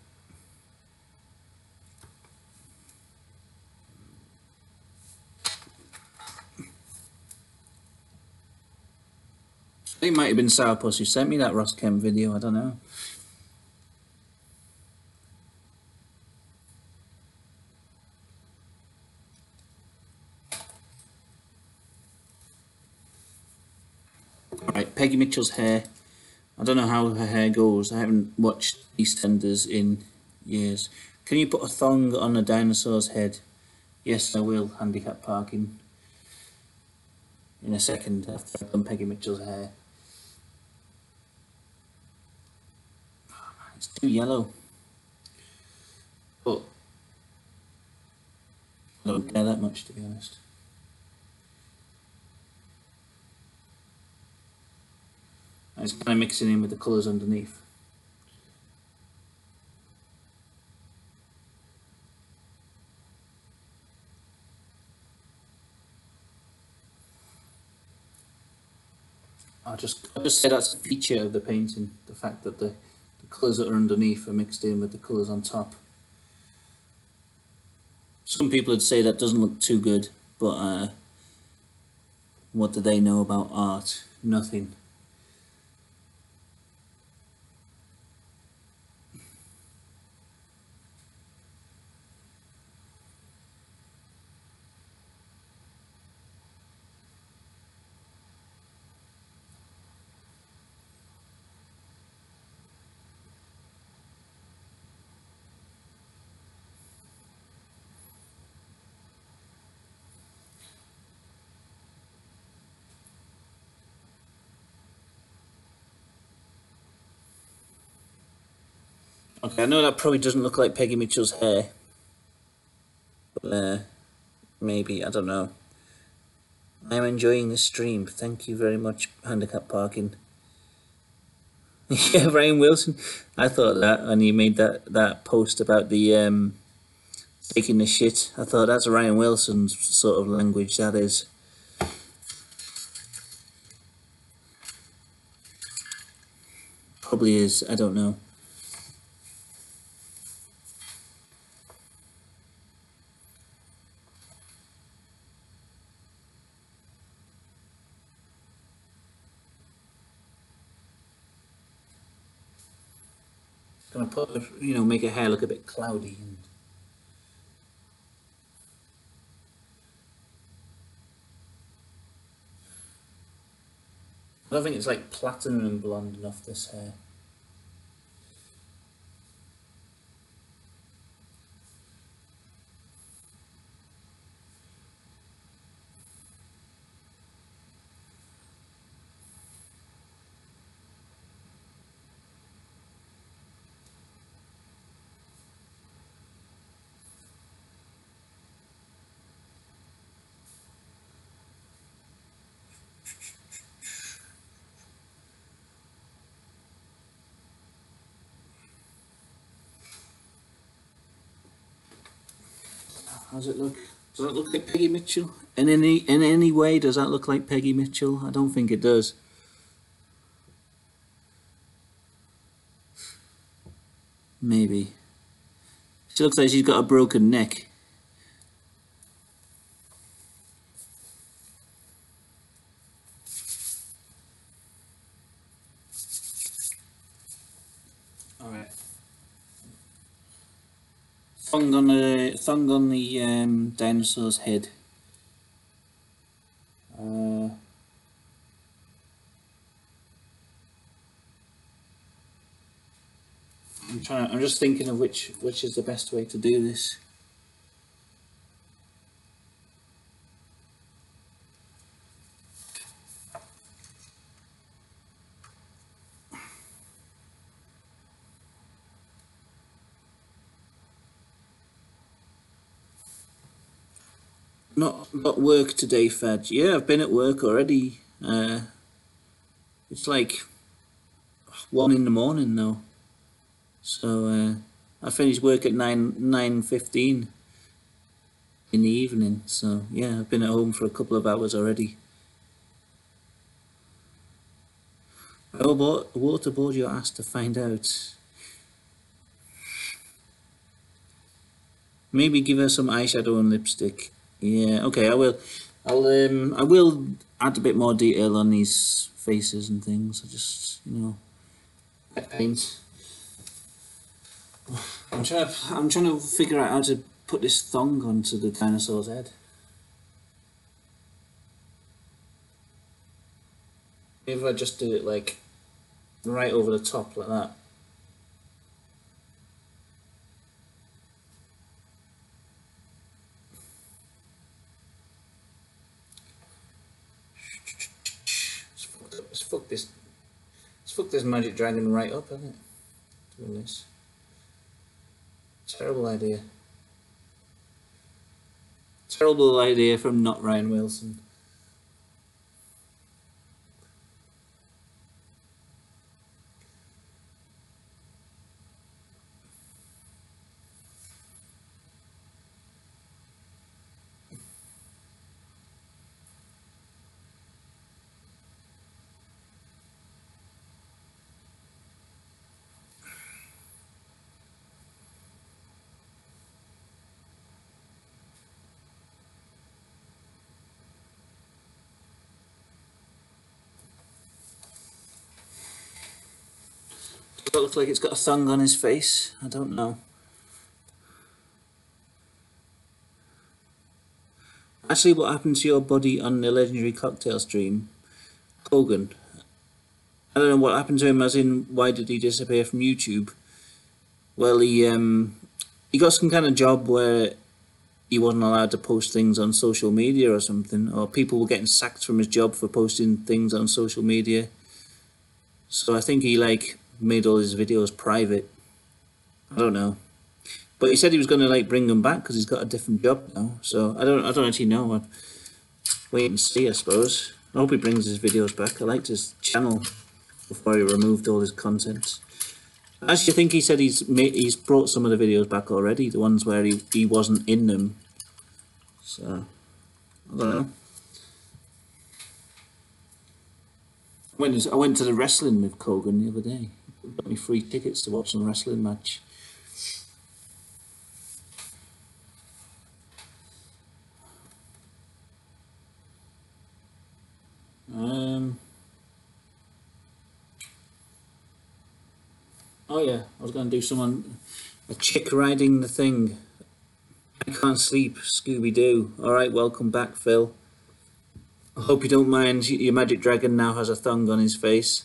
It might have been Sourpuss who sent me that Ross Kemp video, I don't know. Right, Peggy Mitchell's hair. I don't know how her hair goes. I haven't watched EastEnders in years. Can you put a thong on a dinosaur's head? Yes, I will. Handicap parking. In a second after I've done Peggy Mitchell's hair. Oh, man, it's too yellow. But I don't care that much, to be honest. It's kind of mixing in with the colours underneath. I'll just say that's a feature of the painting, the fact that the colours that are underneath are mixed in with the colours on top. Some people would say that doesn't look too good, but what do they know about art? Nothing. Okay, I know that probably doesn't look like Peggy Mitchell's hair, but maybe, I don't know. I'm enjoying this stream. Thank you very much, Handicap Parking. Yeah, Ryan Wilson. I thought that when he made that post about the taking the shit. I thought that's Ryan Wilson's sort of language, that is. Probably is, I don't know. Gonna put, make her hair look a bit cloudy. I don't think it's like platinum and blonde enough, this hair. How's it look? Does that look like Peggy Mitchell? In any way, does that look like Peggy Mitchell? I don't think it does. Maybe. She looks like she's got a broken neck. Alright. Thong on the dinosaur's head. I'm just thinking of which is the best way to do this. Not work today, Fed. Yeah, I've been at work already. It's like 1 in the morning now. So I finished work at 9:15 in the evening. So yeah, I've been at home for a couple of hours already. I waterboard your ass to find out. Maybe give her some eyeshadow and lipstick. Yeah, okay, I will. I will add a bit more detail on these faces and things. I just, pet paint. I'm trying to figure out how to put this thong onto the dinosaur's head. Maybe if I just do it like right over the top like that. Let's fuck this magic dragon right up, hasn't it? Doing this. Terrible idea. Terrible idea from not Ryan Wilson. Does it look like it's got a thong on his face? I don't know. Actually, what happened to your buddy on the Legendary Cocktail stream? Hogan. I don't know what happened to him, as in, why did he disappear from YouTube? Well, he got some kind of job where he wasn't allowed to post things on social media or something, or people were getting sacked from his job for posting things on social media. So I think he made all his videos private. I don't know. But he said he was going to bring them back because he's got a different job now. So I don't actually know. I'll wait and see, I suppose. I hope he brings his videos back. I liked his channel before he removed all his content. Actually, I think he said he's brought some of the videos back already, the ones where he wasn't in them. So I don't know. I went to the wrestling with Kogan the other day. He got me free tickets to watch some wrestling match. Oh yeah, I was going to do a chick riding the thing. I can't sleep, Scooby-Doo. Alright, welcome back, Phil. I hope you don't mind, your magic dragon now has a thong on his face.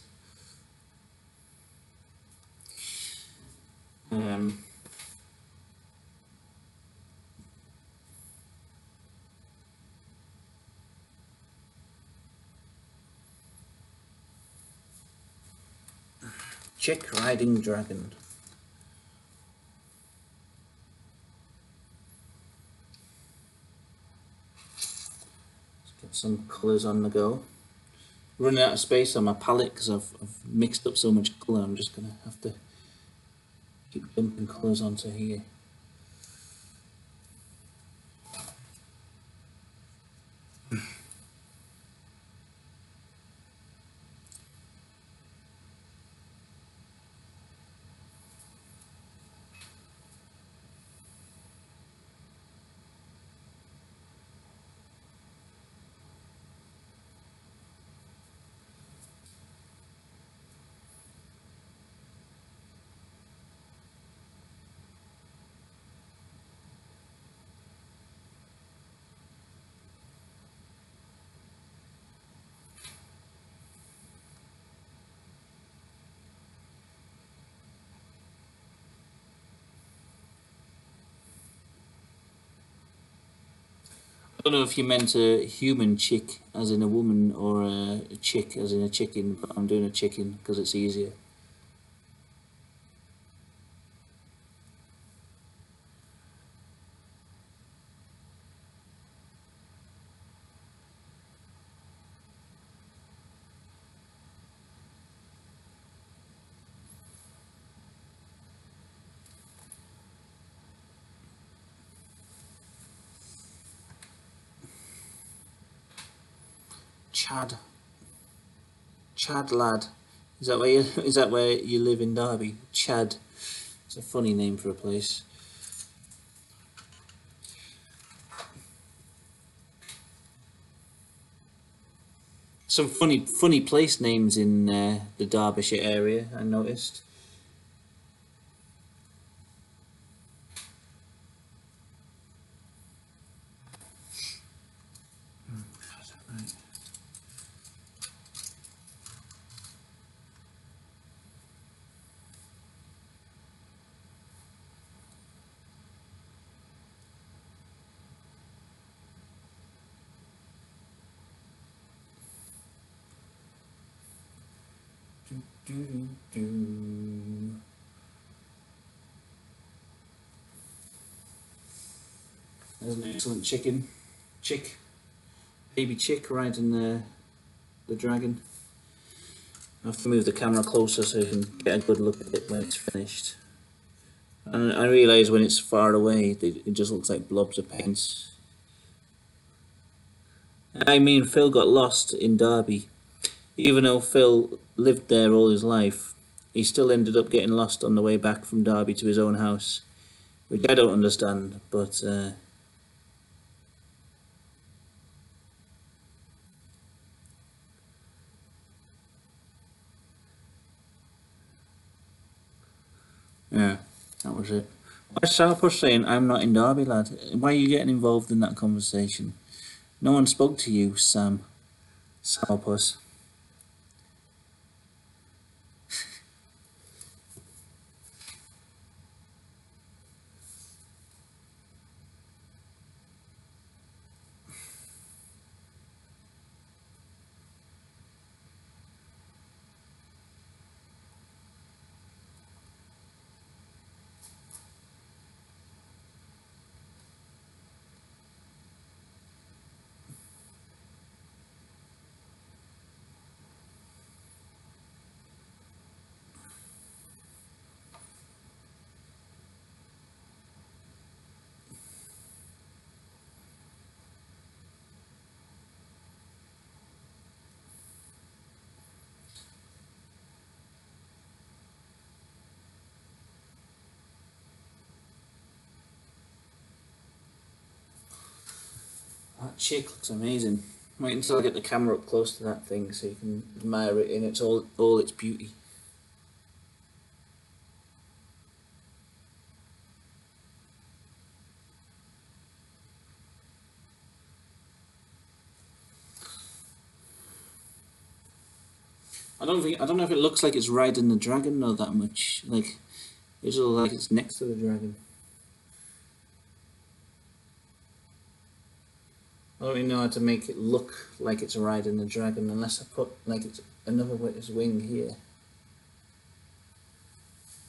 Chick riding dragon. Let's get some colours on the go. Running out of space on my palette because I've mixed up so much colour. I'm just going to have to keep dumping colours onto here. I don't know if you meant a human chick as in a woman or a chick as in a chicken, but I'm doing a chicken because it's easier. Chad lad. Is that where you live in Derby? Chad. It's a funny name for a place. Some funny place names in the Derbyshire area, I noticed. There's an excellent baby chick riding the dragon. I have to move the camera closer so you can get a good look at it when it's finished. And I realise when it's far away, it just looks like blobs of paint. I mean, Phil got lost in Derby. Even though Phil lived there all his life, he still ended up getting lost on the way back from Derby to his own house, which I don't understand, but yeah, that was it. Why is Sourpuss saying, I'm not in Derby, lad? Why are you getting involved in that conversation? No one spoke to you, Sam. Sourpuss. That chick looks amazing. Wait until I get the camera up close to that thing so you can admire it in all its beauty. I don't know if it looks like it's riding the dragon though that much. Like it's all like it's next to the dragon. I don't really know how to make it look like it's riding the dragon unless I put like it's another wing here.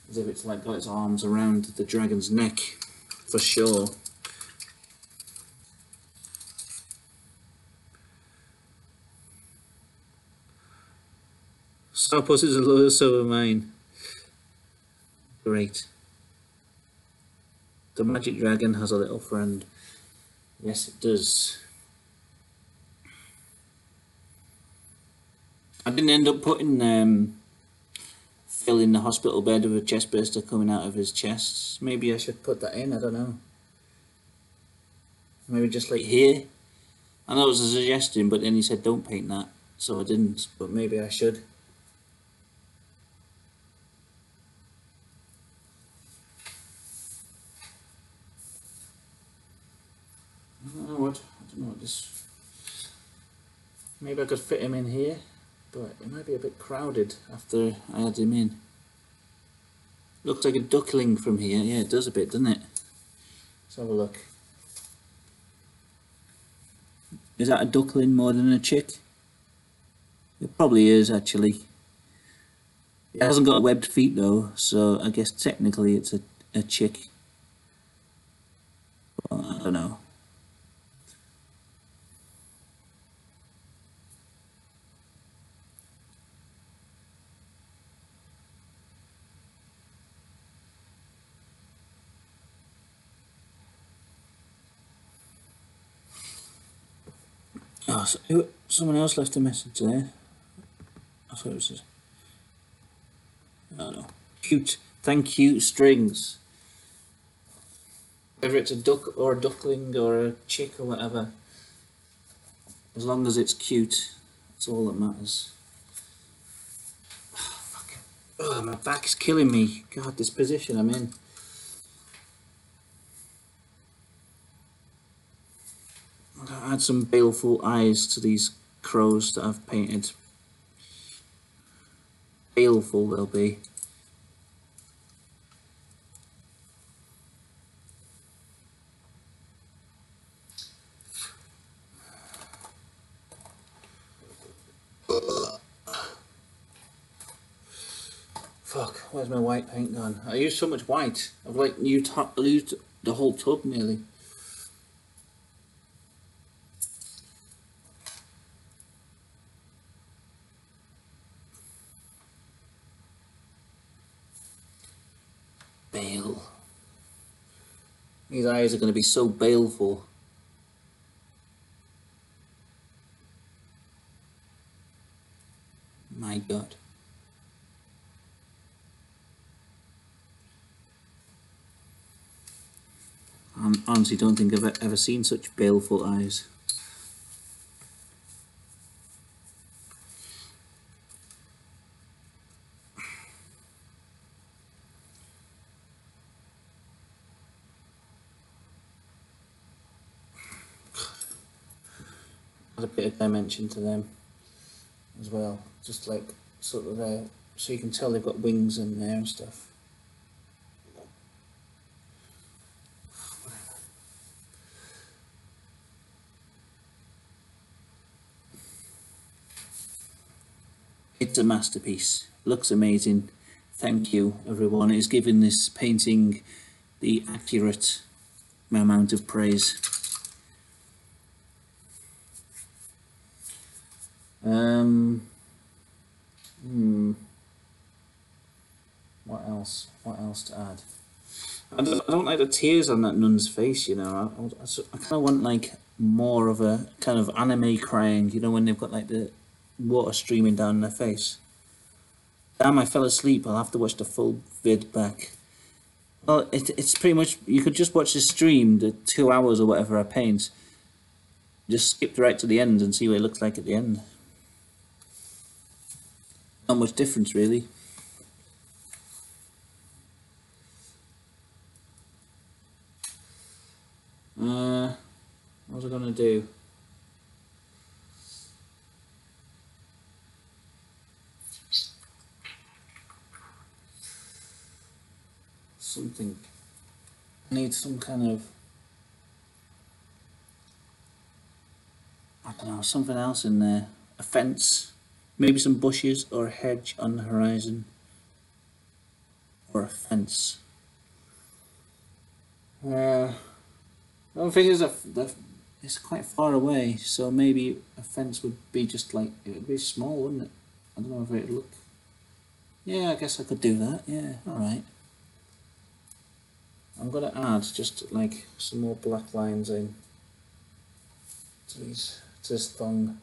As if it's like got its arms around the dragon's neck, for sure. Sourpuss is a loyal silver mine. Great. The magic dragon has a little friend. Yes, it does. I didn't end up putting Phil in the hospital bed with a chest burster coming out of his chest. Maybe I should put that in, I don't know. Maybe just like here. I know it was a suggestion, but then he said don't paint that, so I didn't, but maybe I should. I don't know what this... Maybe I could fit him in here, but it might be a bit crowded after I add him in. Looks like a duckling from here. Yeah, it does a bit, doesn't it? Let's have a look. Is that a duckling more than a chick? It probably is, actually. It hasn't got webbed feet though, so I guess technically it's a chick. But I don't know. Oh, so someone else left a message there. I thought it was... I don't know. Cute. Thank you, strings. Whether it's a duck or a duckling or a chick or whatever, as long as it's cute, That's all that matters. Oh, fuck. Oh, my back's killing me. God, this position I'm in. I'm gonna add some baleful eyes to these crows that I've painted. Baleful they'll be. Fuck, where's my white paint gone? I used so much white. I've like used the whole tub nearly. Bale. These eyes are going to be so baleful. My God. I honestly don't think I've ever seen such baleful eyes. Add a bit of dimension to them as well, just like sort of there, so you can tell they've got wings in there and stuff. It's a masterpiece. Looks amazing. Thank you, everyone. It's given this painting the accurate amount of praise. What else? What else to add? I don't like the tears on that nun's face, you know. I kind of want like more of a kind of anime crying, you know, when they've got like the water streaming down their face. Damn, I fell asleep. I'll have to watch the full vid back. Well, it's pretty much, you could just watch the stream, the 2 hours or whatever I paint. Just skip right to the end and see what it looks like at the end. Not much difference, really. What was I gonna do? Something. I need some kind of, I don't know, something else in there. A fence, maybe some bushes or a hedge on the horizon, or a fence. The thing is, it's quite far away, so maybe a fence would be just like, it would be small, wouldn't it? I don't know if it would look. Yeah, I guess I could do that. Yeah, all right. I'm gonna add just like some more black lines in to this thong.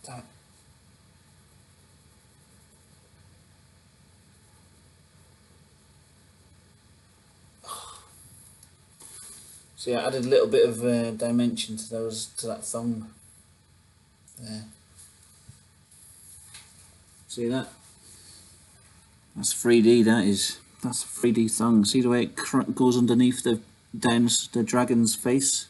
That. So yeah, I added a little bit of dimension to that thong there. See that? That's 3D. That's a 3D thong. See the way it goes underneath the dragon's face.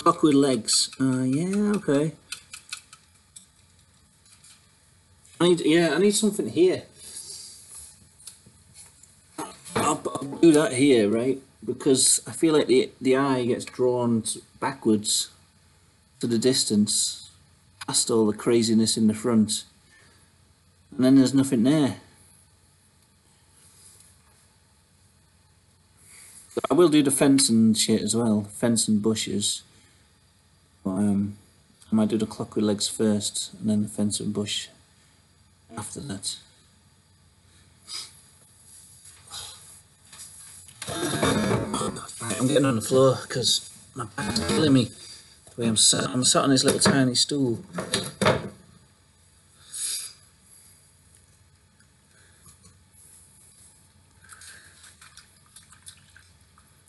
Cock with legs. Yeah, okay. I need something here. do that here, right? Because I feel like the eye gets drawn backwards to the distance, past all the craziness in the front, and then there's nothing there. But I will do the fence and shit as well, fence and bushes. But, I might do the clock with legs first, and then the fence and bush after that. Right, I'm getting on the floor because my back's killing me. The way I'm sat on this little tiny stool.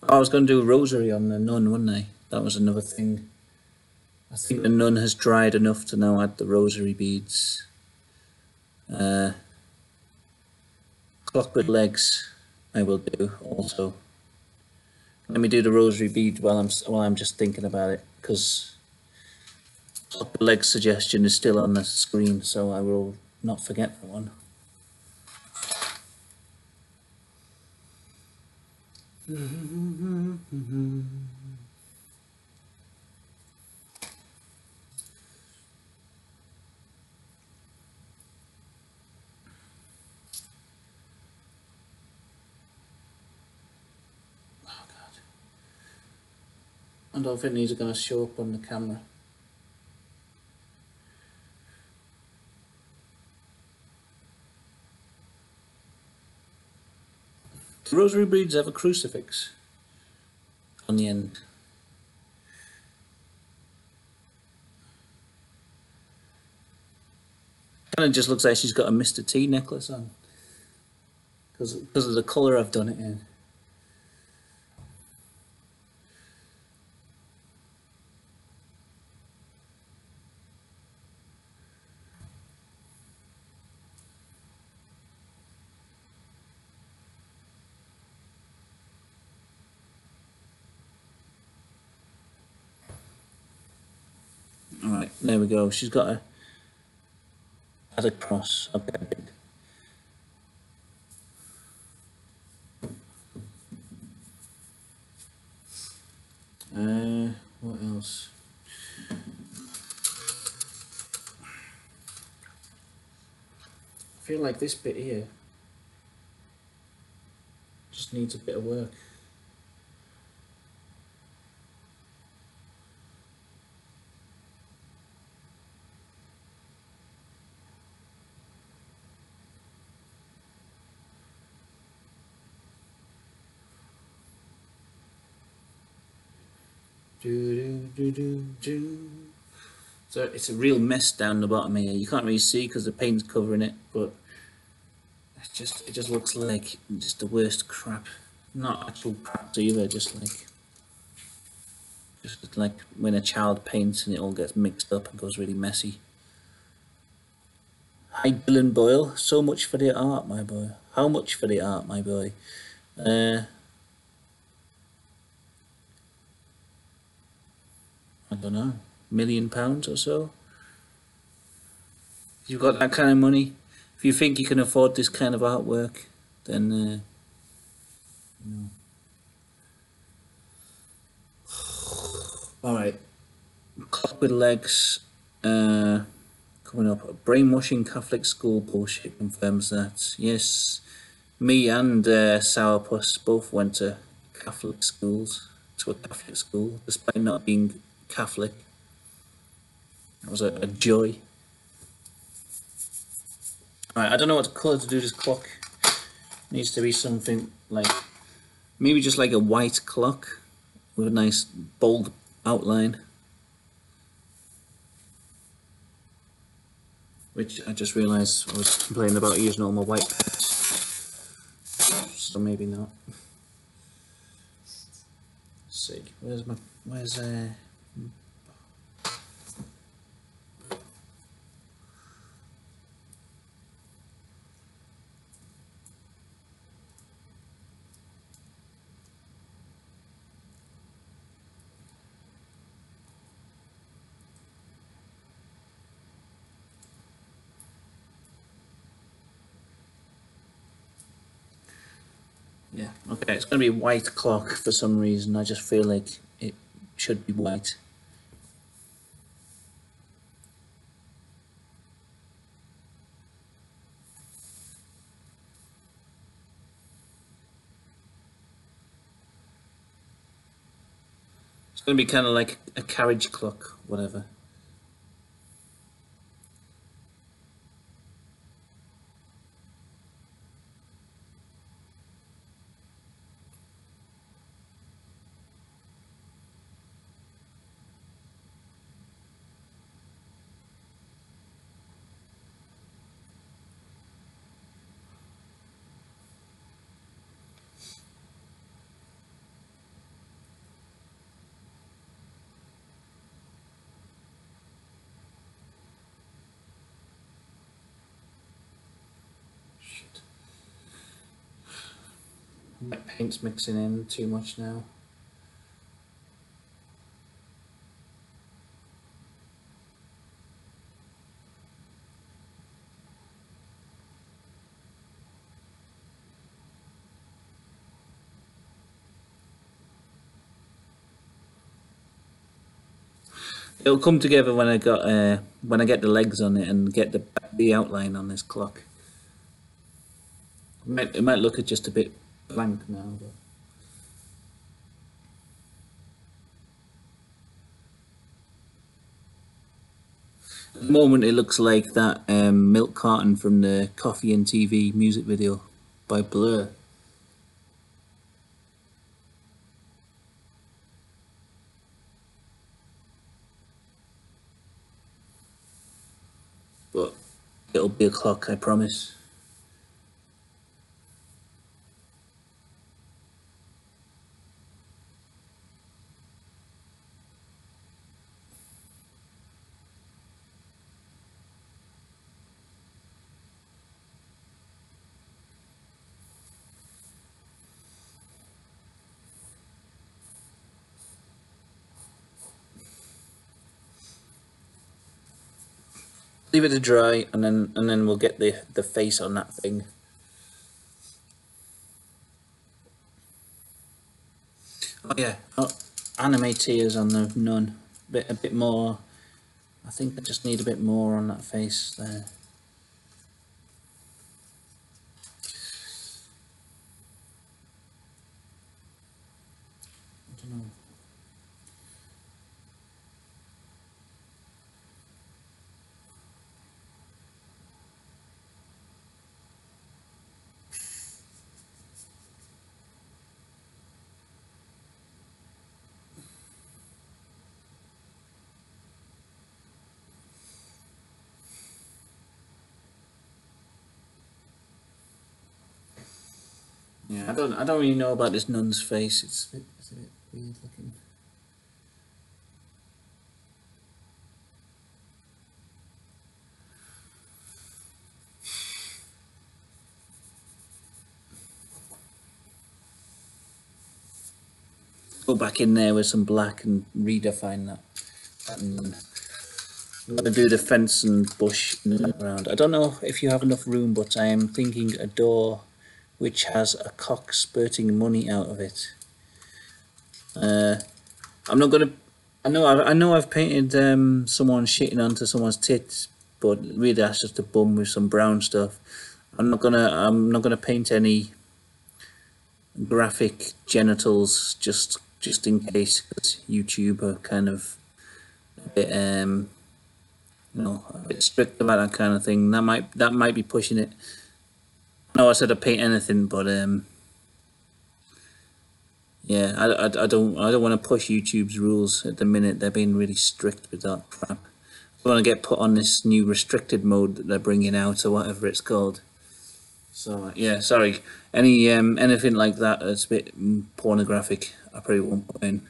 I was going to do a rosary on the nun, wasn't I? That was another thing. I think the nun has dried enough to now add the rosary beads. Clock with legs, I will do also. Let me do the rosary bead while I'm just thinking about it, because clock with legs suggestion is still on the screen, so I will not forget that one. I don't think these are going to show up on the camera. The rosary beads have a crucifix on the end. Kind of just looks like she's got a Mr. T necklace on, because of the colour I've done it in. Alright, there we go. She's got a cross up there. What else? I feel like this bit here just needs a bit of work. So it's a real mess down the bottom here. You can't really see because the paint's covering it, but it just looks like just the worst crap. Not actual crap either, just like when a child paints and it all gets mixed up and goes really messy. Hi Dylan Boyle, so much for the art, my boy. How much for the art, my boy? I don't know, £1 million or so. If you've got that kind of money, if you think you can afford this kind of artwork, then you know. All right, clock with legs. Coming up, brainwashing Catholic school bullshit confirms that. Yes, me and Sourpuss both went to Catholic schools, to a Catholic school, despite not being Catholic. It was a joy. Alright, I don't know what colour to do this clock. It needs to be something like, maybe just like a white clock with a nice bold outline. Which I just realised I was complaining about using all my white pads. So maybe not. Let's see, where's Yeah, okay, it's going to be a white clock for some reason. I just feel like it should be white. It's going to be kind of like a carriage clock, whatever. Shit. My paint's mixing in too much now. It'll come together when I get the legs on it and get the outline on this clock. It might look just a bit blank now, but at the moment it looks like that milk carton from the Coffee and TV music video by Blur. But it'll be a clock, I promise. Leave it to dry, and then we'll get the face on that thing. Oh yeah, anime tears on the nun. A bit more. I think I just need a bit more on that face there. I don't know. Yeah, I don't really know about this nun's face. It's a bit weird looking. Go back in there with some black and redefine that nun. I'm gonna do the fence and bush around. I don't know if you have enough room, but I am thinking a door which has a cock spurting money out of it. I'm not gonna. I know I've painted someone shitting onto someone's tits, but really that's just a bum with some brown stuff. I'm not gonna paint any graphic genitals just in case, because YouTube are kind of a bit a bit strict about that kind of thing. That might be pushing it. No, I said I'd paint anything, but yeah, I don't want to push YouTube's rules at the minute. They're being really strict with that crap. I want to get put on this new restricted mode that they're bringing out, or whatever it's called. So yeah, sorry. Anything like that that's a bit pornographic, I probably won't put in.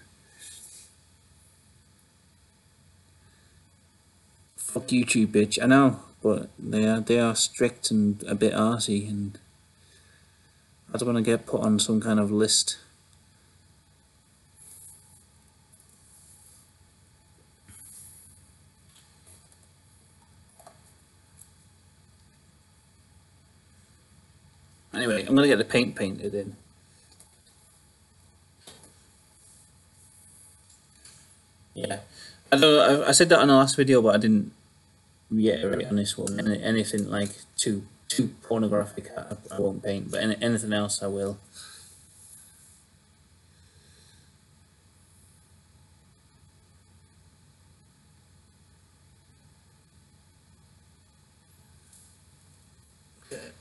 Fuck YouTube, bitch. I know, but they are strict and a bit arsey, and I don't want to get put on some kind of list. Anyway, I'm gonna get the paint painted in. I don't know, I said that on the last video, but I didn't reiterate on this one. Anything like too pornographic, I won't paint, but anything else I will.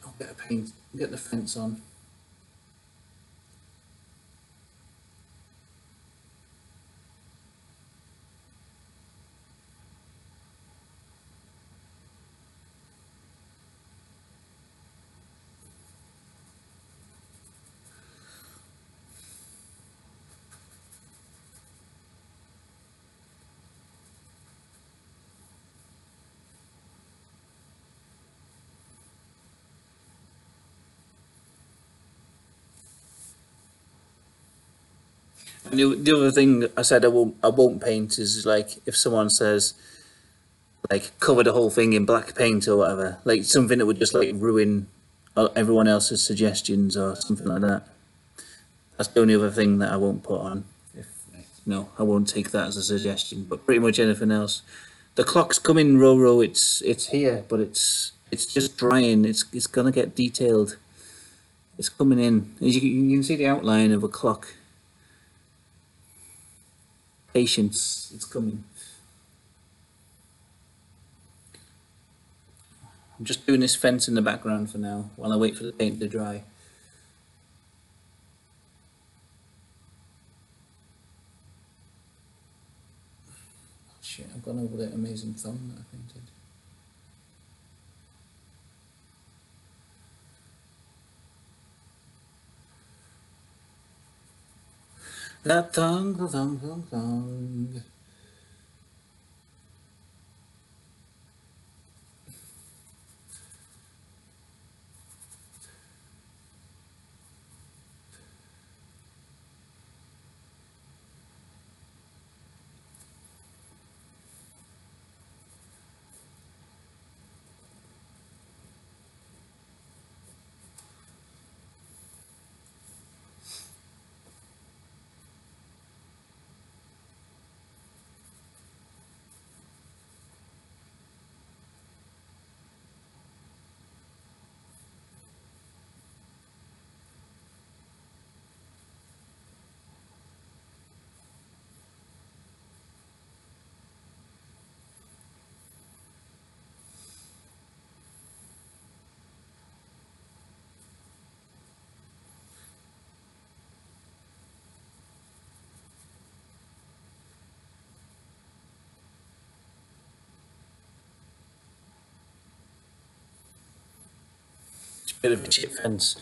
I'll get a paint, get the fence on. And the other thing I said I won't paint is like if someone says like cover the whole thing in black paint or whatever, like something that would just like ruin everyone else's suggestions or something like that. That's the only other thing that I won't put on. If no, I won't take that as a suggestion. But pretty much anything else. The clock's coming, Roro. It's here, but it's just drying. It's gonna get detailed. It's coming in. As you can see the outline of a clock. Patience, it's coming. I'm just doing this fence in the background for now while I wait for the paint to dry. Oh, shit, I've gone over that amazing thumb that I painted. That thong. Bit of a chip fence.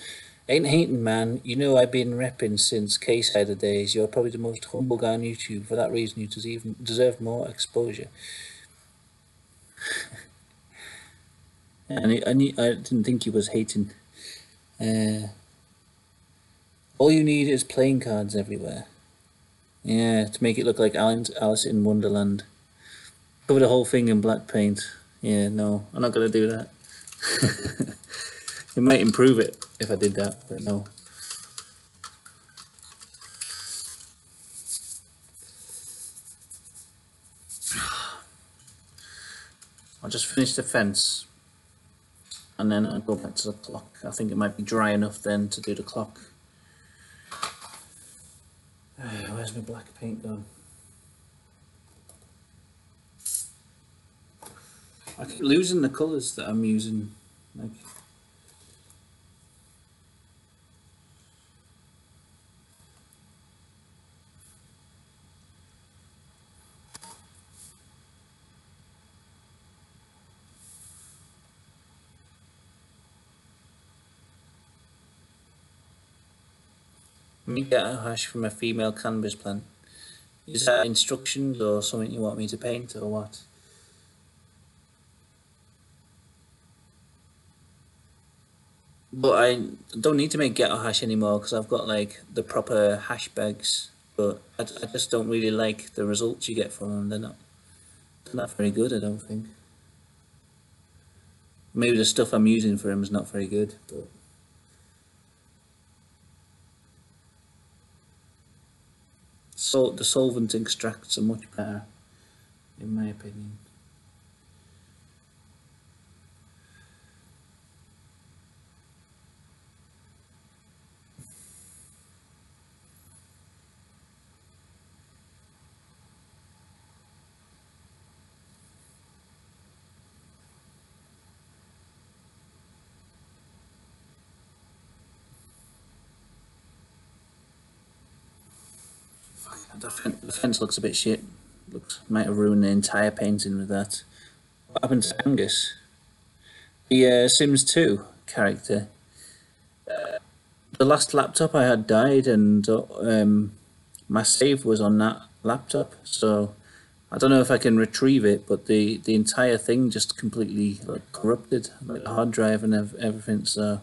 Ain't hating, man. You know I've been repping since K-Sider days. You're probably the most humble guy on YouTube. For that reason, you deserve more exposure. And I didn't think he was hating. All you need is playing cards everywhere. Yeah, to make it look like Alice in Wonderland. Cover the whole thing in black paint. Yeah, no, I'm not gonna do that. It might improve it if I did that, but no. I'll just finish the fence and then I'll go back to the clock. I think it might be dry enough then to do the clock. Where's my black paint gone? I keep losing the colours that I'm using. Like, let me get a hash from a female cannabis plant. Is that instructions or something you want me to paint or what? But I don't need to make ghetto hash anymore because I've got like the proper hash bags. But I just don't really like the results you get from them. They're not very good, I don't think. Maybe the stuff I'm using for them is not very good. But the solvent extracts are much better. in my opinion. The fence looks a bit shit. Might have ruined the entire painting with that. What happened to Angus? The Sims 2 character. The last laptop I had died, and my save was on that laptop, so I don't know if I can retrieve it, but the entire thing just completely corrupted, like the hard drive and everything, so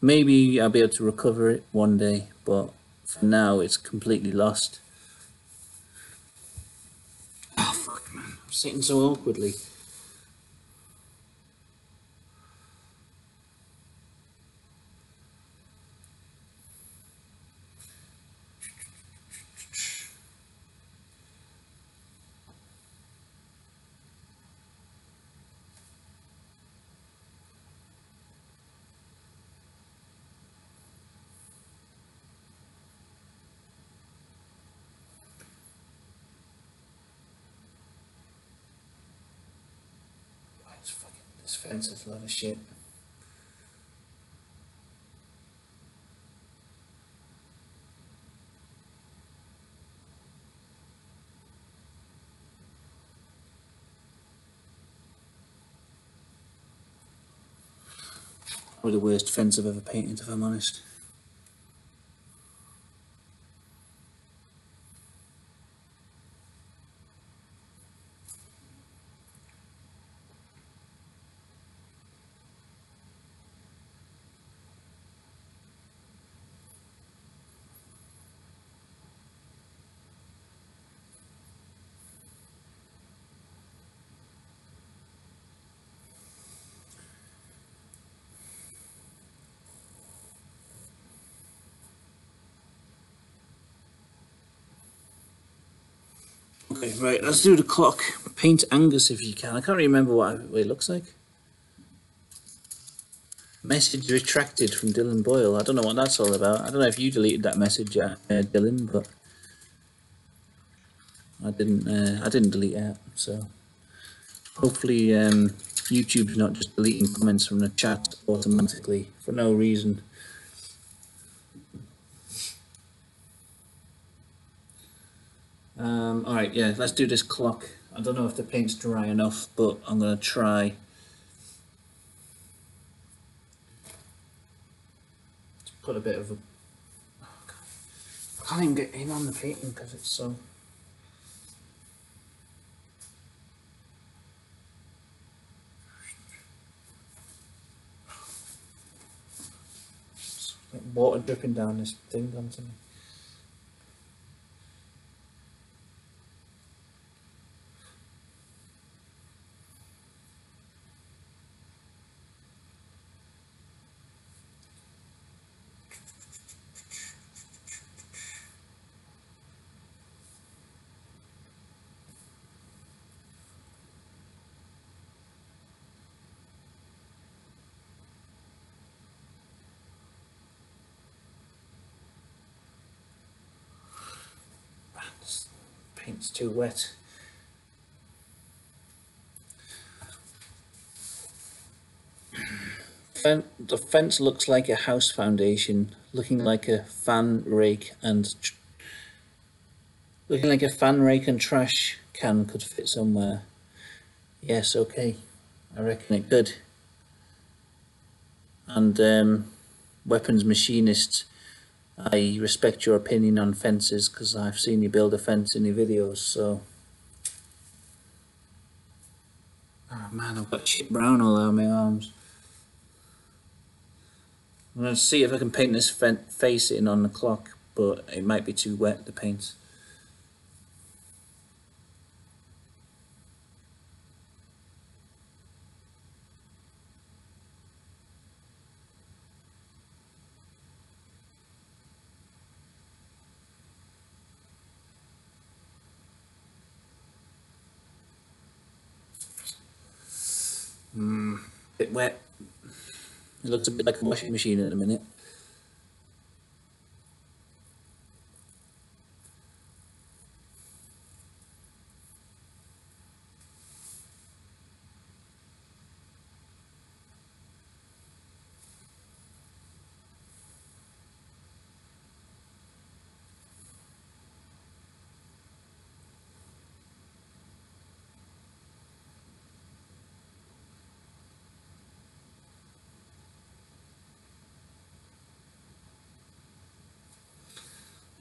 maybe I'll be able to recover it one day, but for now it's completely lost. Oh fuck, man, I'm sitting so awkwardly. This fence is a lot of shit. Probably the worst fence I've ever painted, if I'm honest. Okay, right, let's do the clock. Paint Angus if you can. I can't remember what it looks like. Message retracted from Dylan Boyle. I don't know what that's all about. I don't know if you deleted that message, Dylan, but I didn't. I didn't delete it. So hopefully, YouTube's not just deleting comments from the chat automatically for no reason. Alright, yeah, let's do this clock. I don't know if the paint's dry enough, but I'm going to try. To put a bit of a... Oh, I can't even get in on the painting because it's so... It's like water dripping down this thing onto me. This paint's too wet. The fence looks like a house foundation, looking like a fan rake and trash can could fit somewhere. Yes, okay, I reckon it could. And weapons machinist, I respect your opinion on fences because I've seen you build a fence in your videos. So, oh man, I've got shit brown all over my arms. I'm going to see if I can paint this face in on the clock, but it might be too wet, the paint. bit wet. It looks a bit like a washing machine at the minute.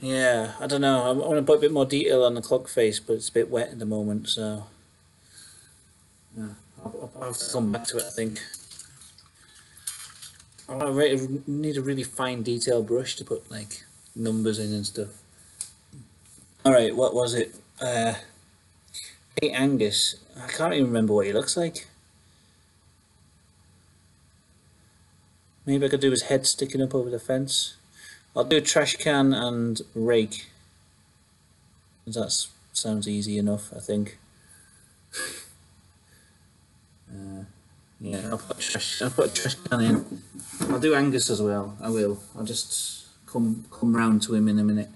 Yeah, I don't know. I want to put a bit more detail on the clock face, but it's a bit wet at the moment, so yeah, I'll have to come back to it, I think. Need a really fine detail brush to put like numbers in and stuff. Alright, what was it? Hey Angus. I can't even remember what he looks like. Maybe I could do his head sticking up over the fence. I'll do a trash can and rake. That sounds easy enough, I think. Yeah, I'll put a trash can in. I'll do Angus as well. I will. I'll just come round to him in a minute.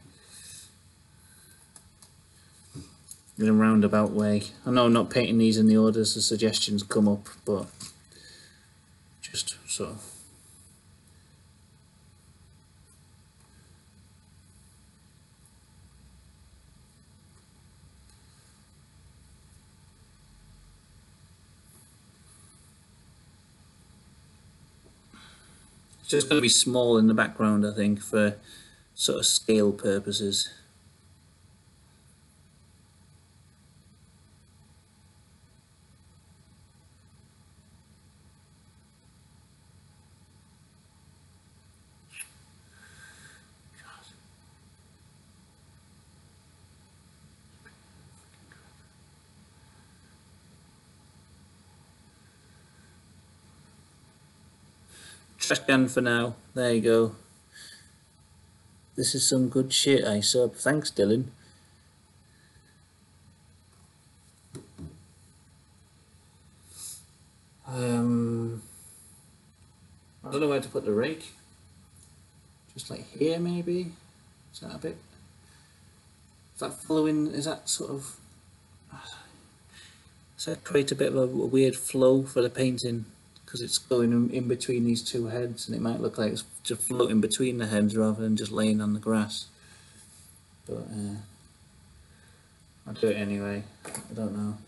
In a roundabout way. I know I'm not painting these in the order as the suggestions come up, but just sort of. It's just going to be small in the background, I think, for sort of scale purposes. Trash can for now. There you go. This is some good shit, I sub. Thanks, Dylan. I don't know where to put the rake. Just like here, maybe? Is that a bit... Is that following... Is that sort of... Does that create a bit of a weird flow for the painting? Because it's going in between these two heads, and it might look like it's just floating between the heads rather than just laying on the grass. But I'll do it anyway. I don't know.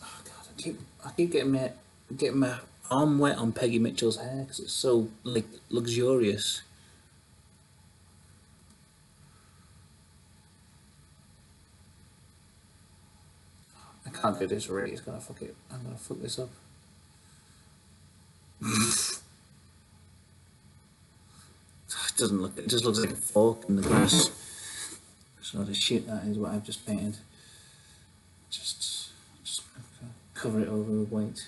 Oh God, I keep getting my arm wet on Peggy Mitchell's hair because it's so like luxurious. I can't do this already. It's gonna fuck it. I'm gonna fuck this up. It doesn't look. It just looks like a fork in the grass. It's not a shit. That is what I've just painted. Just cover it over with white.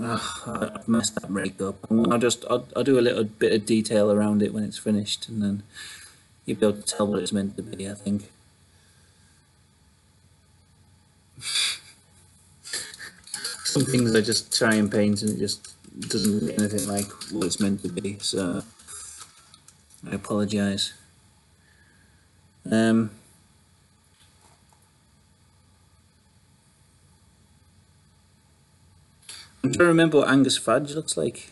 I've messed that rake up. I'll do a little bit of detail around it when it's finished, and then you'll be able to tell what it's meant to be, I think. Some things I just try and paint and it just doesn't look anything like what it's meant to be, so I apologise. I'm trying to remember what Angus Fadge looks like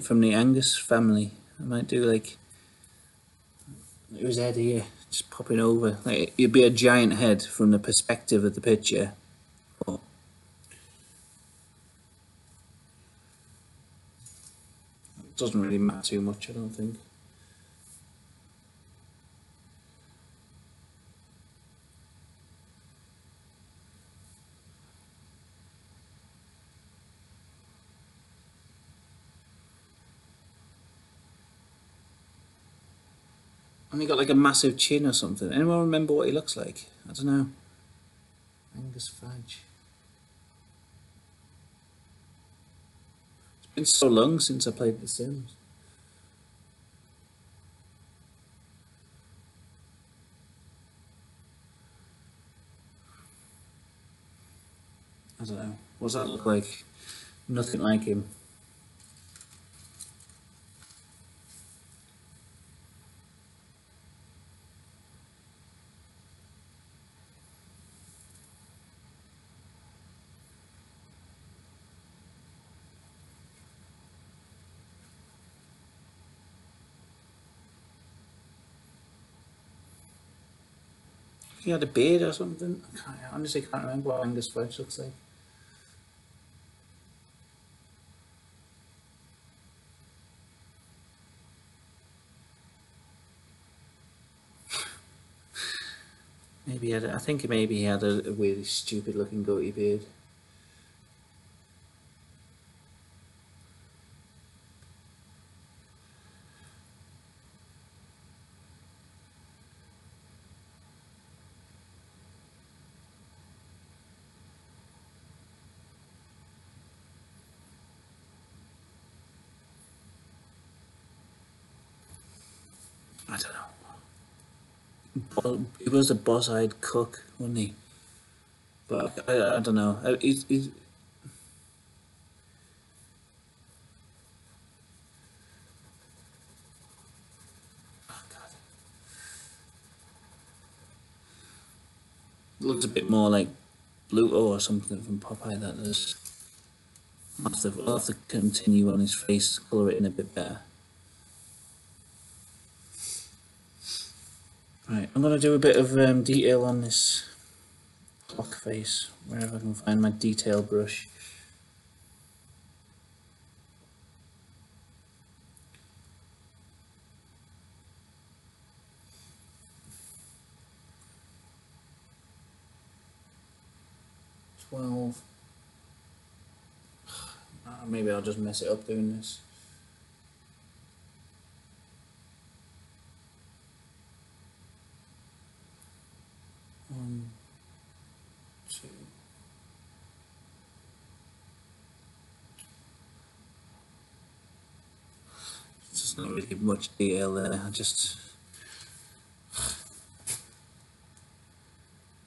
from the Angus family. I might do like his head here, just popping over. Like it'd be a giant head from the perspective of the picture. But it doesn't really matter too much, I don't think. And he got like a massive chin or something. Anyone remember what he looks like? I don't know. Angus Fadge. It's It's so long since I played The Sims. I don't know. What's that look like? Nothing like him. He had a beard or something. I honestly can't remember what Angus Fletch looks like. Maybe he had. I think maybe he had a really stupid looking goatee beard. I don't know. He was a boss-eyed cook, wasn't he? But I don't know. He's oh God. Looks a bit more like Bluto or something from Popeye. That does. I'll have to continue on his face, colour it in a bit better. Right, I'm gonna do a bit of detail on this clock face, wherever I can find my detail brush. Maybe I'll just mess it up doing this. One, two. There's not really much detail there. I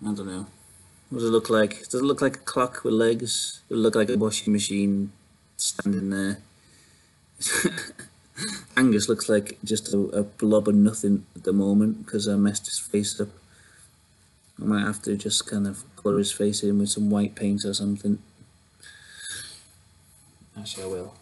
don't know. What does it look like? Does it look like a clock with legs? Does it look like a washing machine standing there? Angus looks like just a blob of nothing at the moment because I messed his face up. I might have to just kind of colour his face in with some white paint or something. Actually, I will.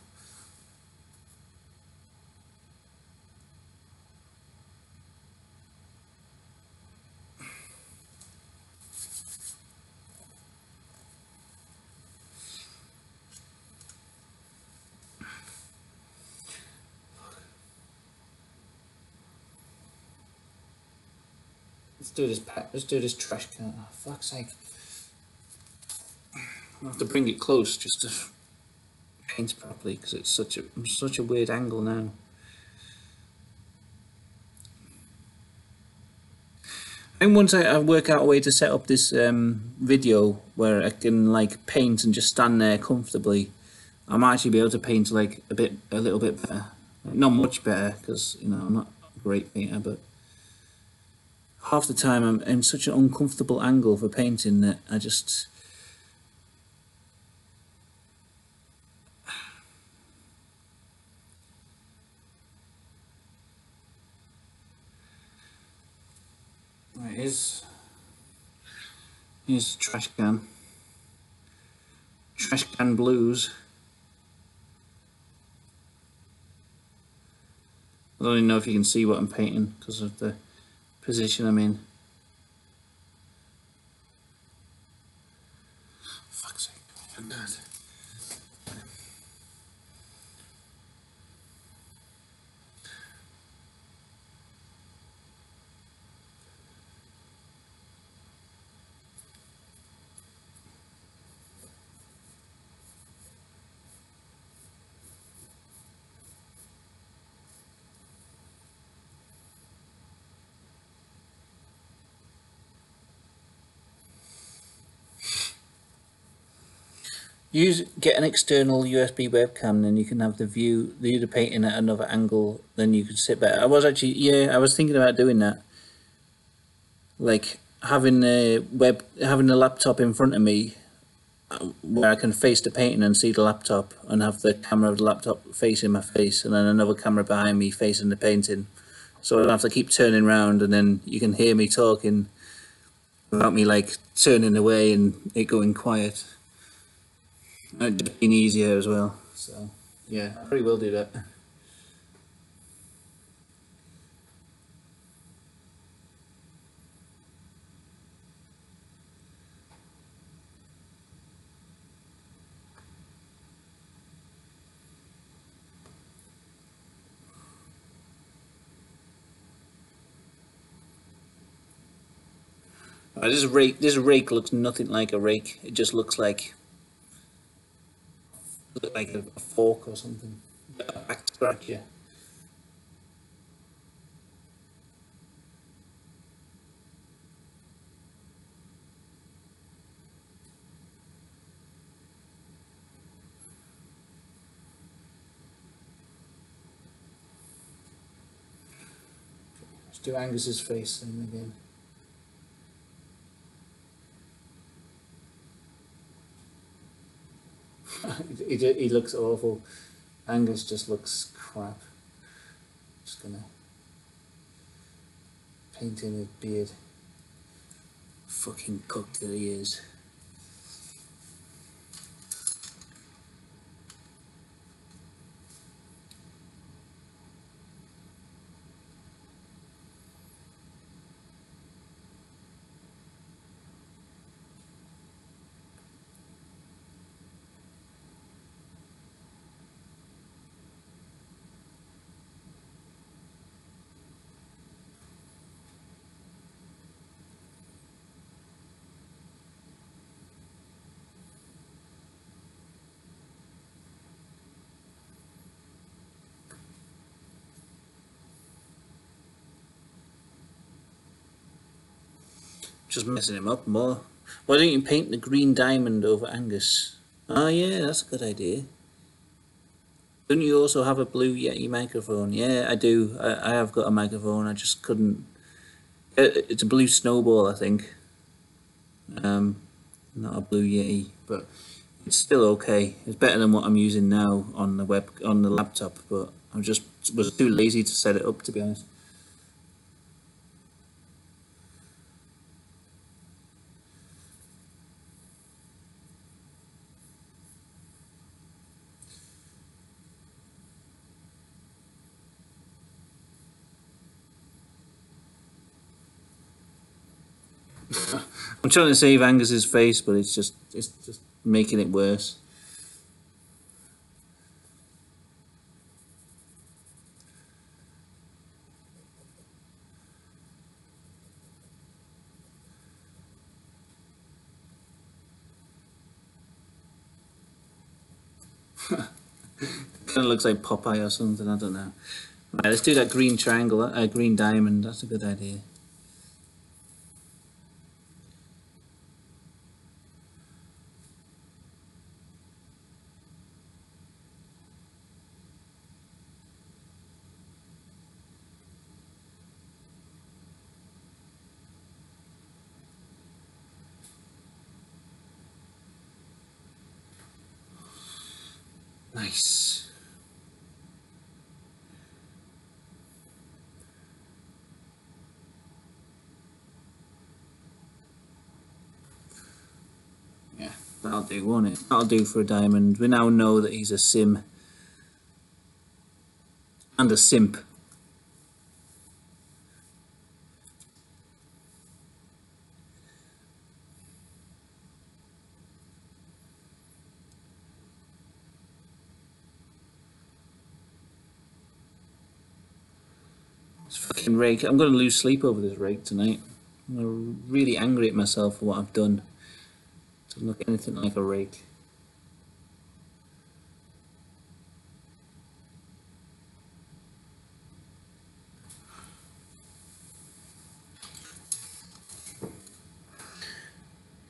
Let's do this trash can. Oh, fuck's sake. I'll have to bring it close just to paint properly because it's such a weird angle now. And once I work out a way to set up this video where I can like paint and just stand there comfortably, I might actually be able to paint like a little bit better. Not much better because I'm not a great painter, but half the time I'm in such an uncomfortable angle for painting that I just. Right, here's the trash can. Trash can blues. I don't even know if you can see what I'm painting because of the position I'm in. Fuck's sake. Oh God. Get an external USB webcam, then you can have the painting at another angle. Then you can sit better. I was thinking about doing that, like having having a laptop in front of me, where I can face the painting and see the laptop, and have the camera of the laptop facing my face, and then another camera behind me facing the painting. So I don't have to keep turning around, and then you can hear me talking without me like turning away and it going quiet. It'd just been easier as well. So yeah, I probably will do that. This rake looks nothing like a rake. It just looks like a fork or something. A back scratcher. Let's do Angus's face then again. He looks awful. Angus just looks crap. Just gonna paint in his beard. Fucking cooked that he is. Just messing him up more. Why don't you paint the green diamond over Angus? Oh yeah, that's a good idea. Don't you also have a blue Yeti microphone? Yeah, I do. I have got a microphone. I just couldn't. It's a blue Snowball, I think. Not a blue Yeti, but it's still okay. It's better than what I'm using now on the laptop. But I just was too lazy to set it up, to be honest. I'm trying to save Angus's face, but it's just making it worse. Kind of looks like Popeye or something. I don't know. Right, let's do that green triangle, green diamond. That's a good idea. Nice. Yeah, that'll do, won't it? That'll do for a diamond. We now know that he's a sim and a simp. This fucking rake. I'm going to lose sleep over this rake tonight. I'm really angry at myself for what I've done. Doesn't look anything like a rake.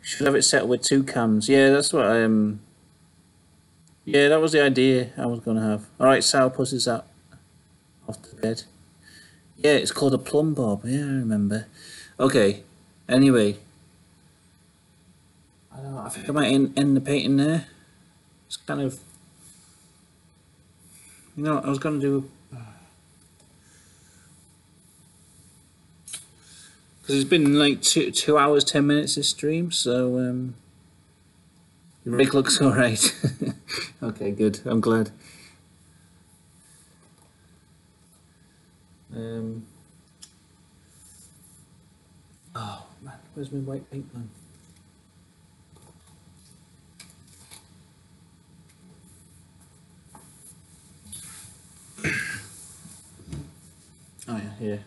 Should have it set with two cams. Yeah, that's what Yeah, that was the idea I was going to have. All right, Sourpuss is out off the bed. Yeah, it's called a plumb bob. Yeah, I remember. Okay. Anyway, I don't know. I think I might end the painting there. It's kind of, I was going to do, because it's been like 2 hours 10 minutes this stream, so the rig looks all right. Okay, good. I'm glad. Oh man, where's my white paint pen? Oh yeah, here.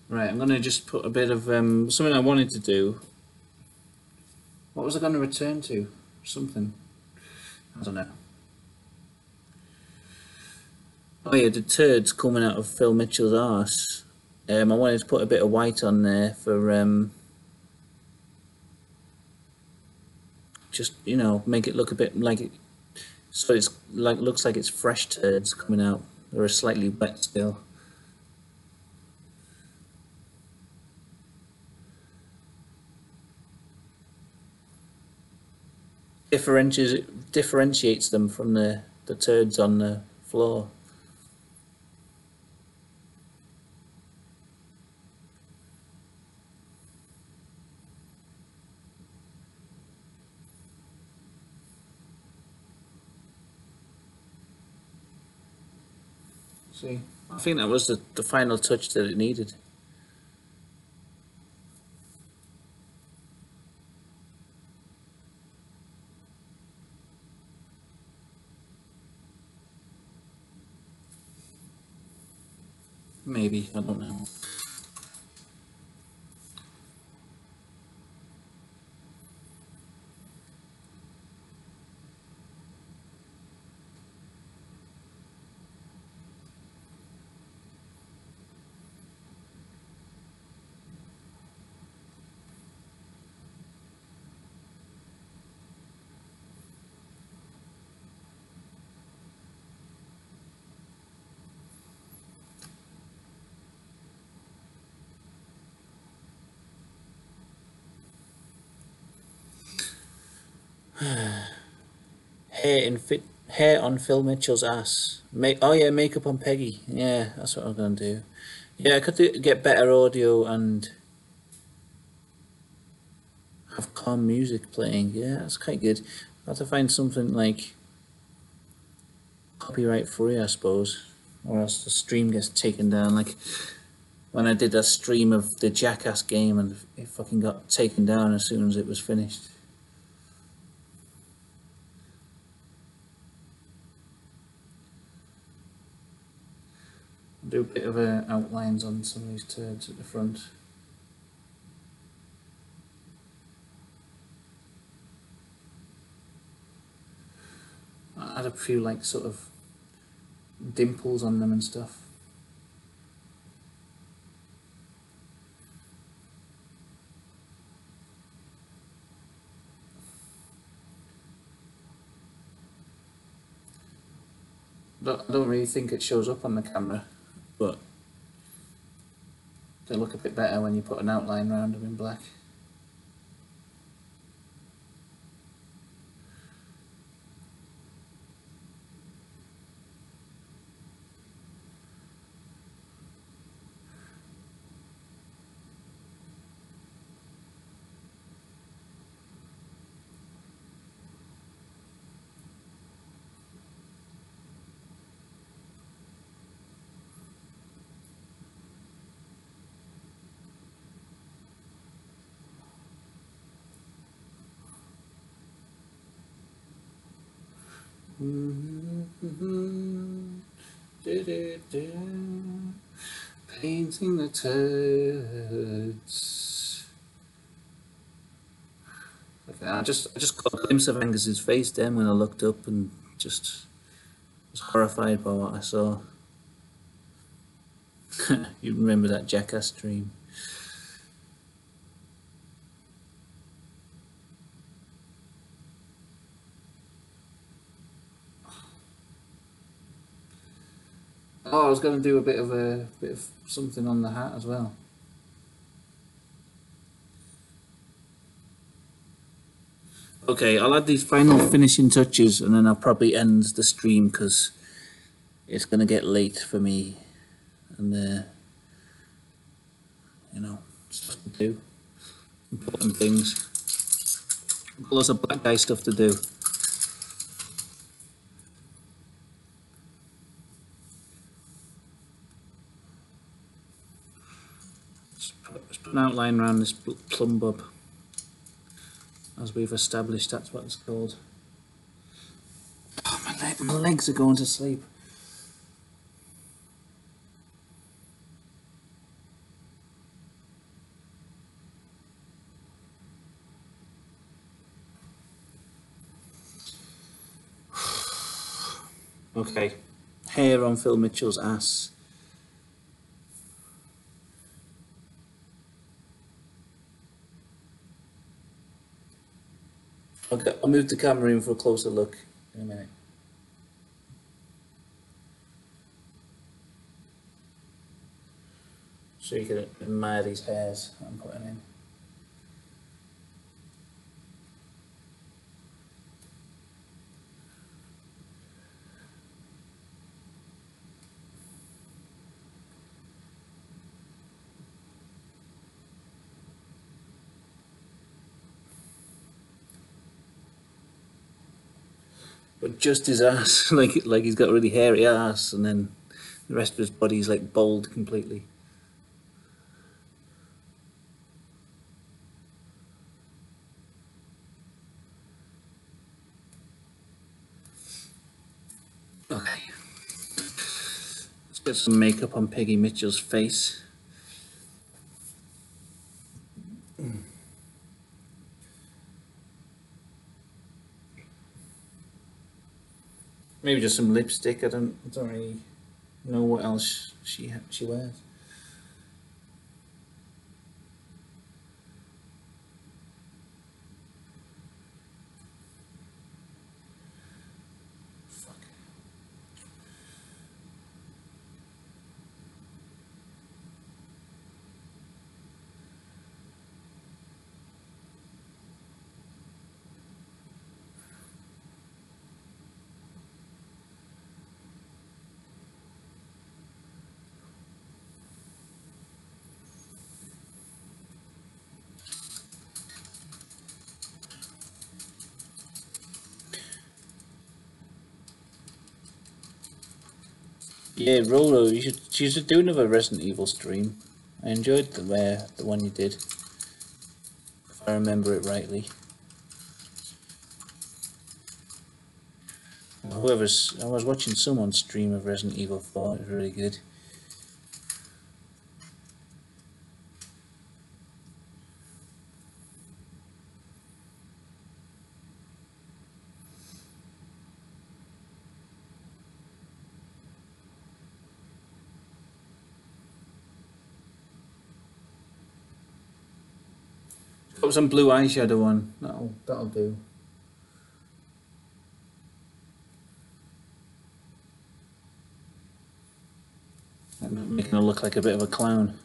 Right, I'm gonna just put a bit of something I wanted to do. What was I gonna return to? Something. I don't know. Oh yeah, the turds coming out of Phil Mitchell's arse. I wanted to put a bit of white on there for just make it look a bit like it, so it's like looks like it's fresh turds coming out. They're slightly wet still. Differentiates them from the turds on the floor. See, I think that was the final touch that it needed. Maybe, I don't know. Hair on Phil Mitchell's ass. Oh yeah, makeup on Peggy. Yeah, that's what I'm gonna do. Yeah, I could get better audio and have calm music playing. Yeah, that's quite good. I have to find something like copyright free, I suppose, or else the stream gets taken down. Like when I did a stream of the Jackass game and it fucking got taken down as soon as it was finished. I'll do a bit of outlines on some of these turds at the front. I had a few like sort of dimples on them and stuff. I don't really think it shows up on the camera, but they look a bit better when you put an outline around them in black. Painting the turds. Okay, I just got a glimpse of Angus's face then when I looked up and just was horrified by what I saw. You remember that Jackass stream? Oh, I was going to do a bit of something on the hat as well. Okay, I'll add these final finishing touches and then I'll probably end the stream because it's going to get late for me and you know, stuff to do, important things. Lots of black guy stuff to do. Let's put an outline around this plumb bob. As we've established, that's what it's called. Oh, my legs are going to sleep. Okay, hair on Phil Mitchell's ass. Okay, I'll move the camera in for a closer look in a minute. So you can admire these hairs I'm putting in. But just his ass, like he's got a really hairy ass, and then the rest of his body's like bald completely. Okay. Let's get some makeup on Peggy Mitchell's face. Maybe just some lipstick. I don't really know what else she wears. Fuck. Yeah, Rolo, you should do another Resident Evil stream. I enjoyed the one you did, if I remember it rightly. I was watching someone's stream of Resident Evil 4. It was really good. Put some blue eyeshadow on. That'll do. Making her look like a bit of a clown.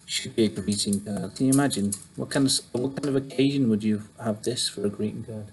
Should be a greeting card. Can you imagine what kind of occasion would you have this for a greeting card?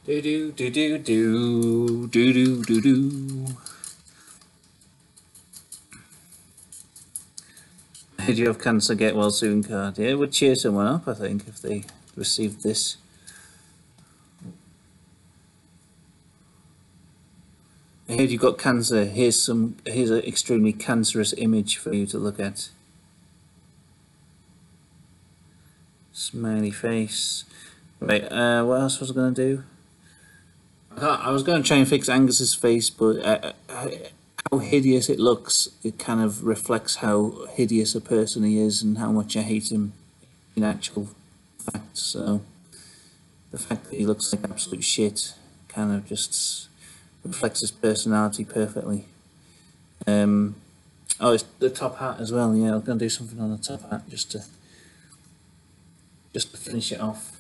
Do do do do do do do do do. Did you have cancer? Get well soon card. Yeah, it would cheer someone up, I think, if they received this. I heard you got cancer. Here's an extremely cancerous image for you to look at. Smiley face. Right, what else was I going to do? I was going to try and fix Angus's face, but how hideous it looks, it kind of reflects how hideous a person he is and how much I hate him in actual fact. So the fact that he looks like absolute shit kind of just reflects his personality perfectly. Oh, it's the top hat as well. Yeah, I'm going to do something on the top hat just to finish it off.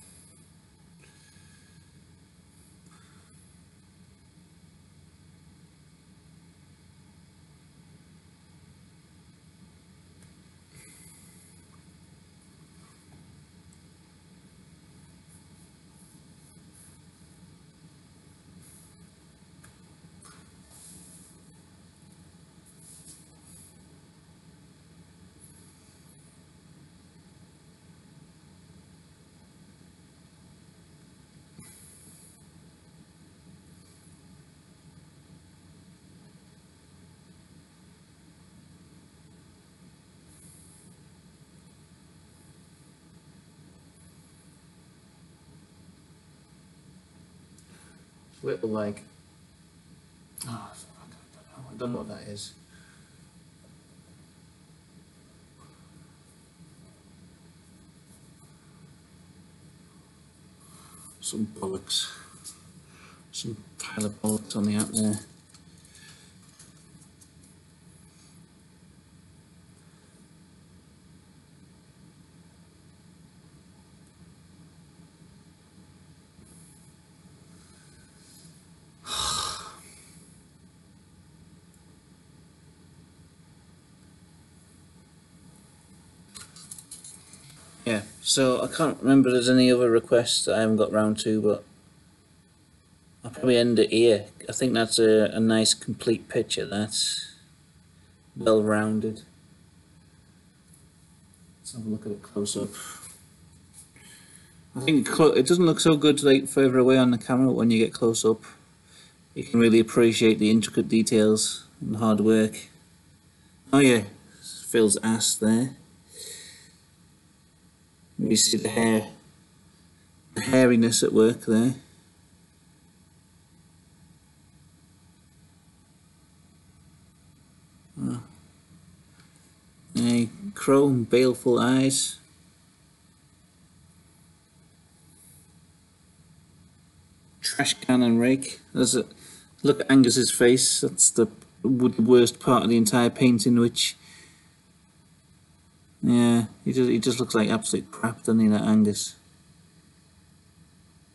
Little like, oh, I don't know what that is. Some bollocks. Some pile of bollocks on the app there. Yeah, so I can't remember if there's any other requests that I haven't got round to, but I'll probably end it here. I think that's a nice complete picture. That's well rounded. Let's have a look at it close up. I think it doesn't look so good like further away on the camera, but when you get close up, you can really appreciate the intricate details and hard work. Oh yeah, Phil's ass there. You see the hair, the hairiness at work there. Oh. A chrome, baleful eyes. Trash can and rake. There's a look at Angus's face. That's the worst part of the entire painting. Which, yeah, he just looks like absolute crap, doesn't he? That Angus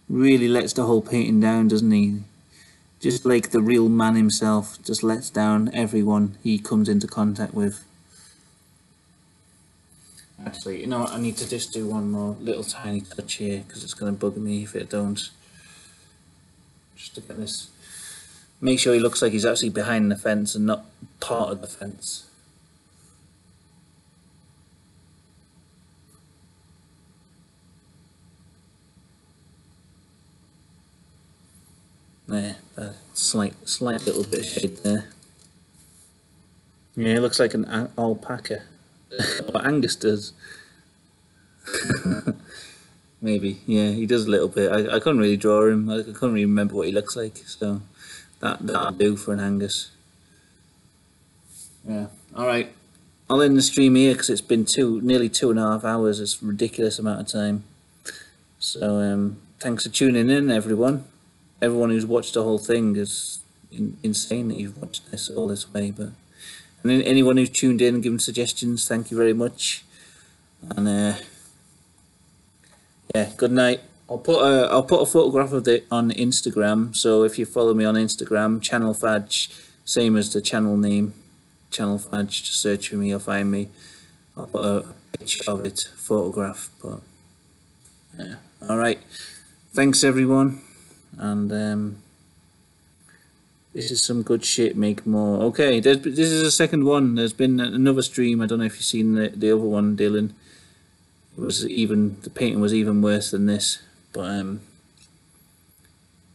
really lets the whole painting down, doesn't he? Just like the real man himself, just lets down everyone he comes into contact with. Actually, you know what? I need to just do one more little tiny touch here because it's going to bug me if it don't. Just to get this. Make sure he looks like he's actually behind the fence and not part of the fence. There, a slight little bit of shade there. Yeah, it looks like an alpaca. What Angus does. Maybe, yeah, he does a little bit. I couldn't really draw him. I couldn't really remember what he looks like, so that'll do for an Angus. Yeah, alright. I'll end the stream here because it's been nearly 2.5 hours. It's a ridiculous amount of time. So, thanks for tuning in, everyone. Everyone who's watched the whole thing is insane that you've watched this all this way. But and then anyone who's tuned in and given suggestions, thank you very much. And yeah, good night. I'll put a photograph of it on Instagram. So if you follow me on Instagram, Channel Fadge, same as the channel name, Channel Fadge. Just search for me, you'll find me. I'll put a picture of it, photograph. But yeah, all right. Thanks everyone. And This is some good shit. Make more. Okay, this is the second one. There's been another stream. I don't know if you've seen the other one, Dylan. It was even, the painting was even worse than this. But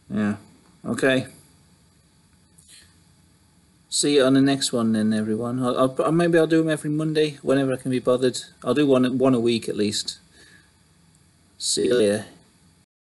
yeah. Okay. See you on the next one then, everyone. Maybe I'll do them every Monday whenever I can be bothered. I'll do one a week at least. See you later.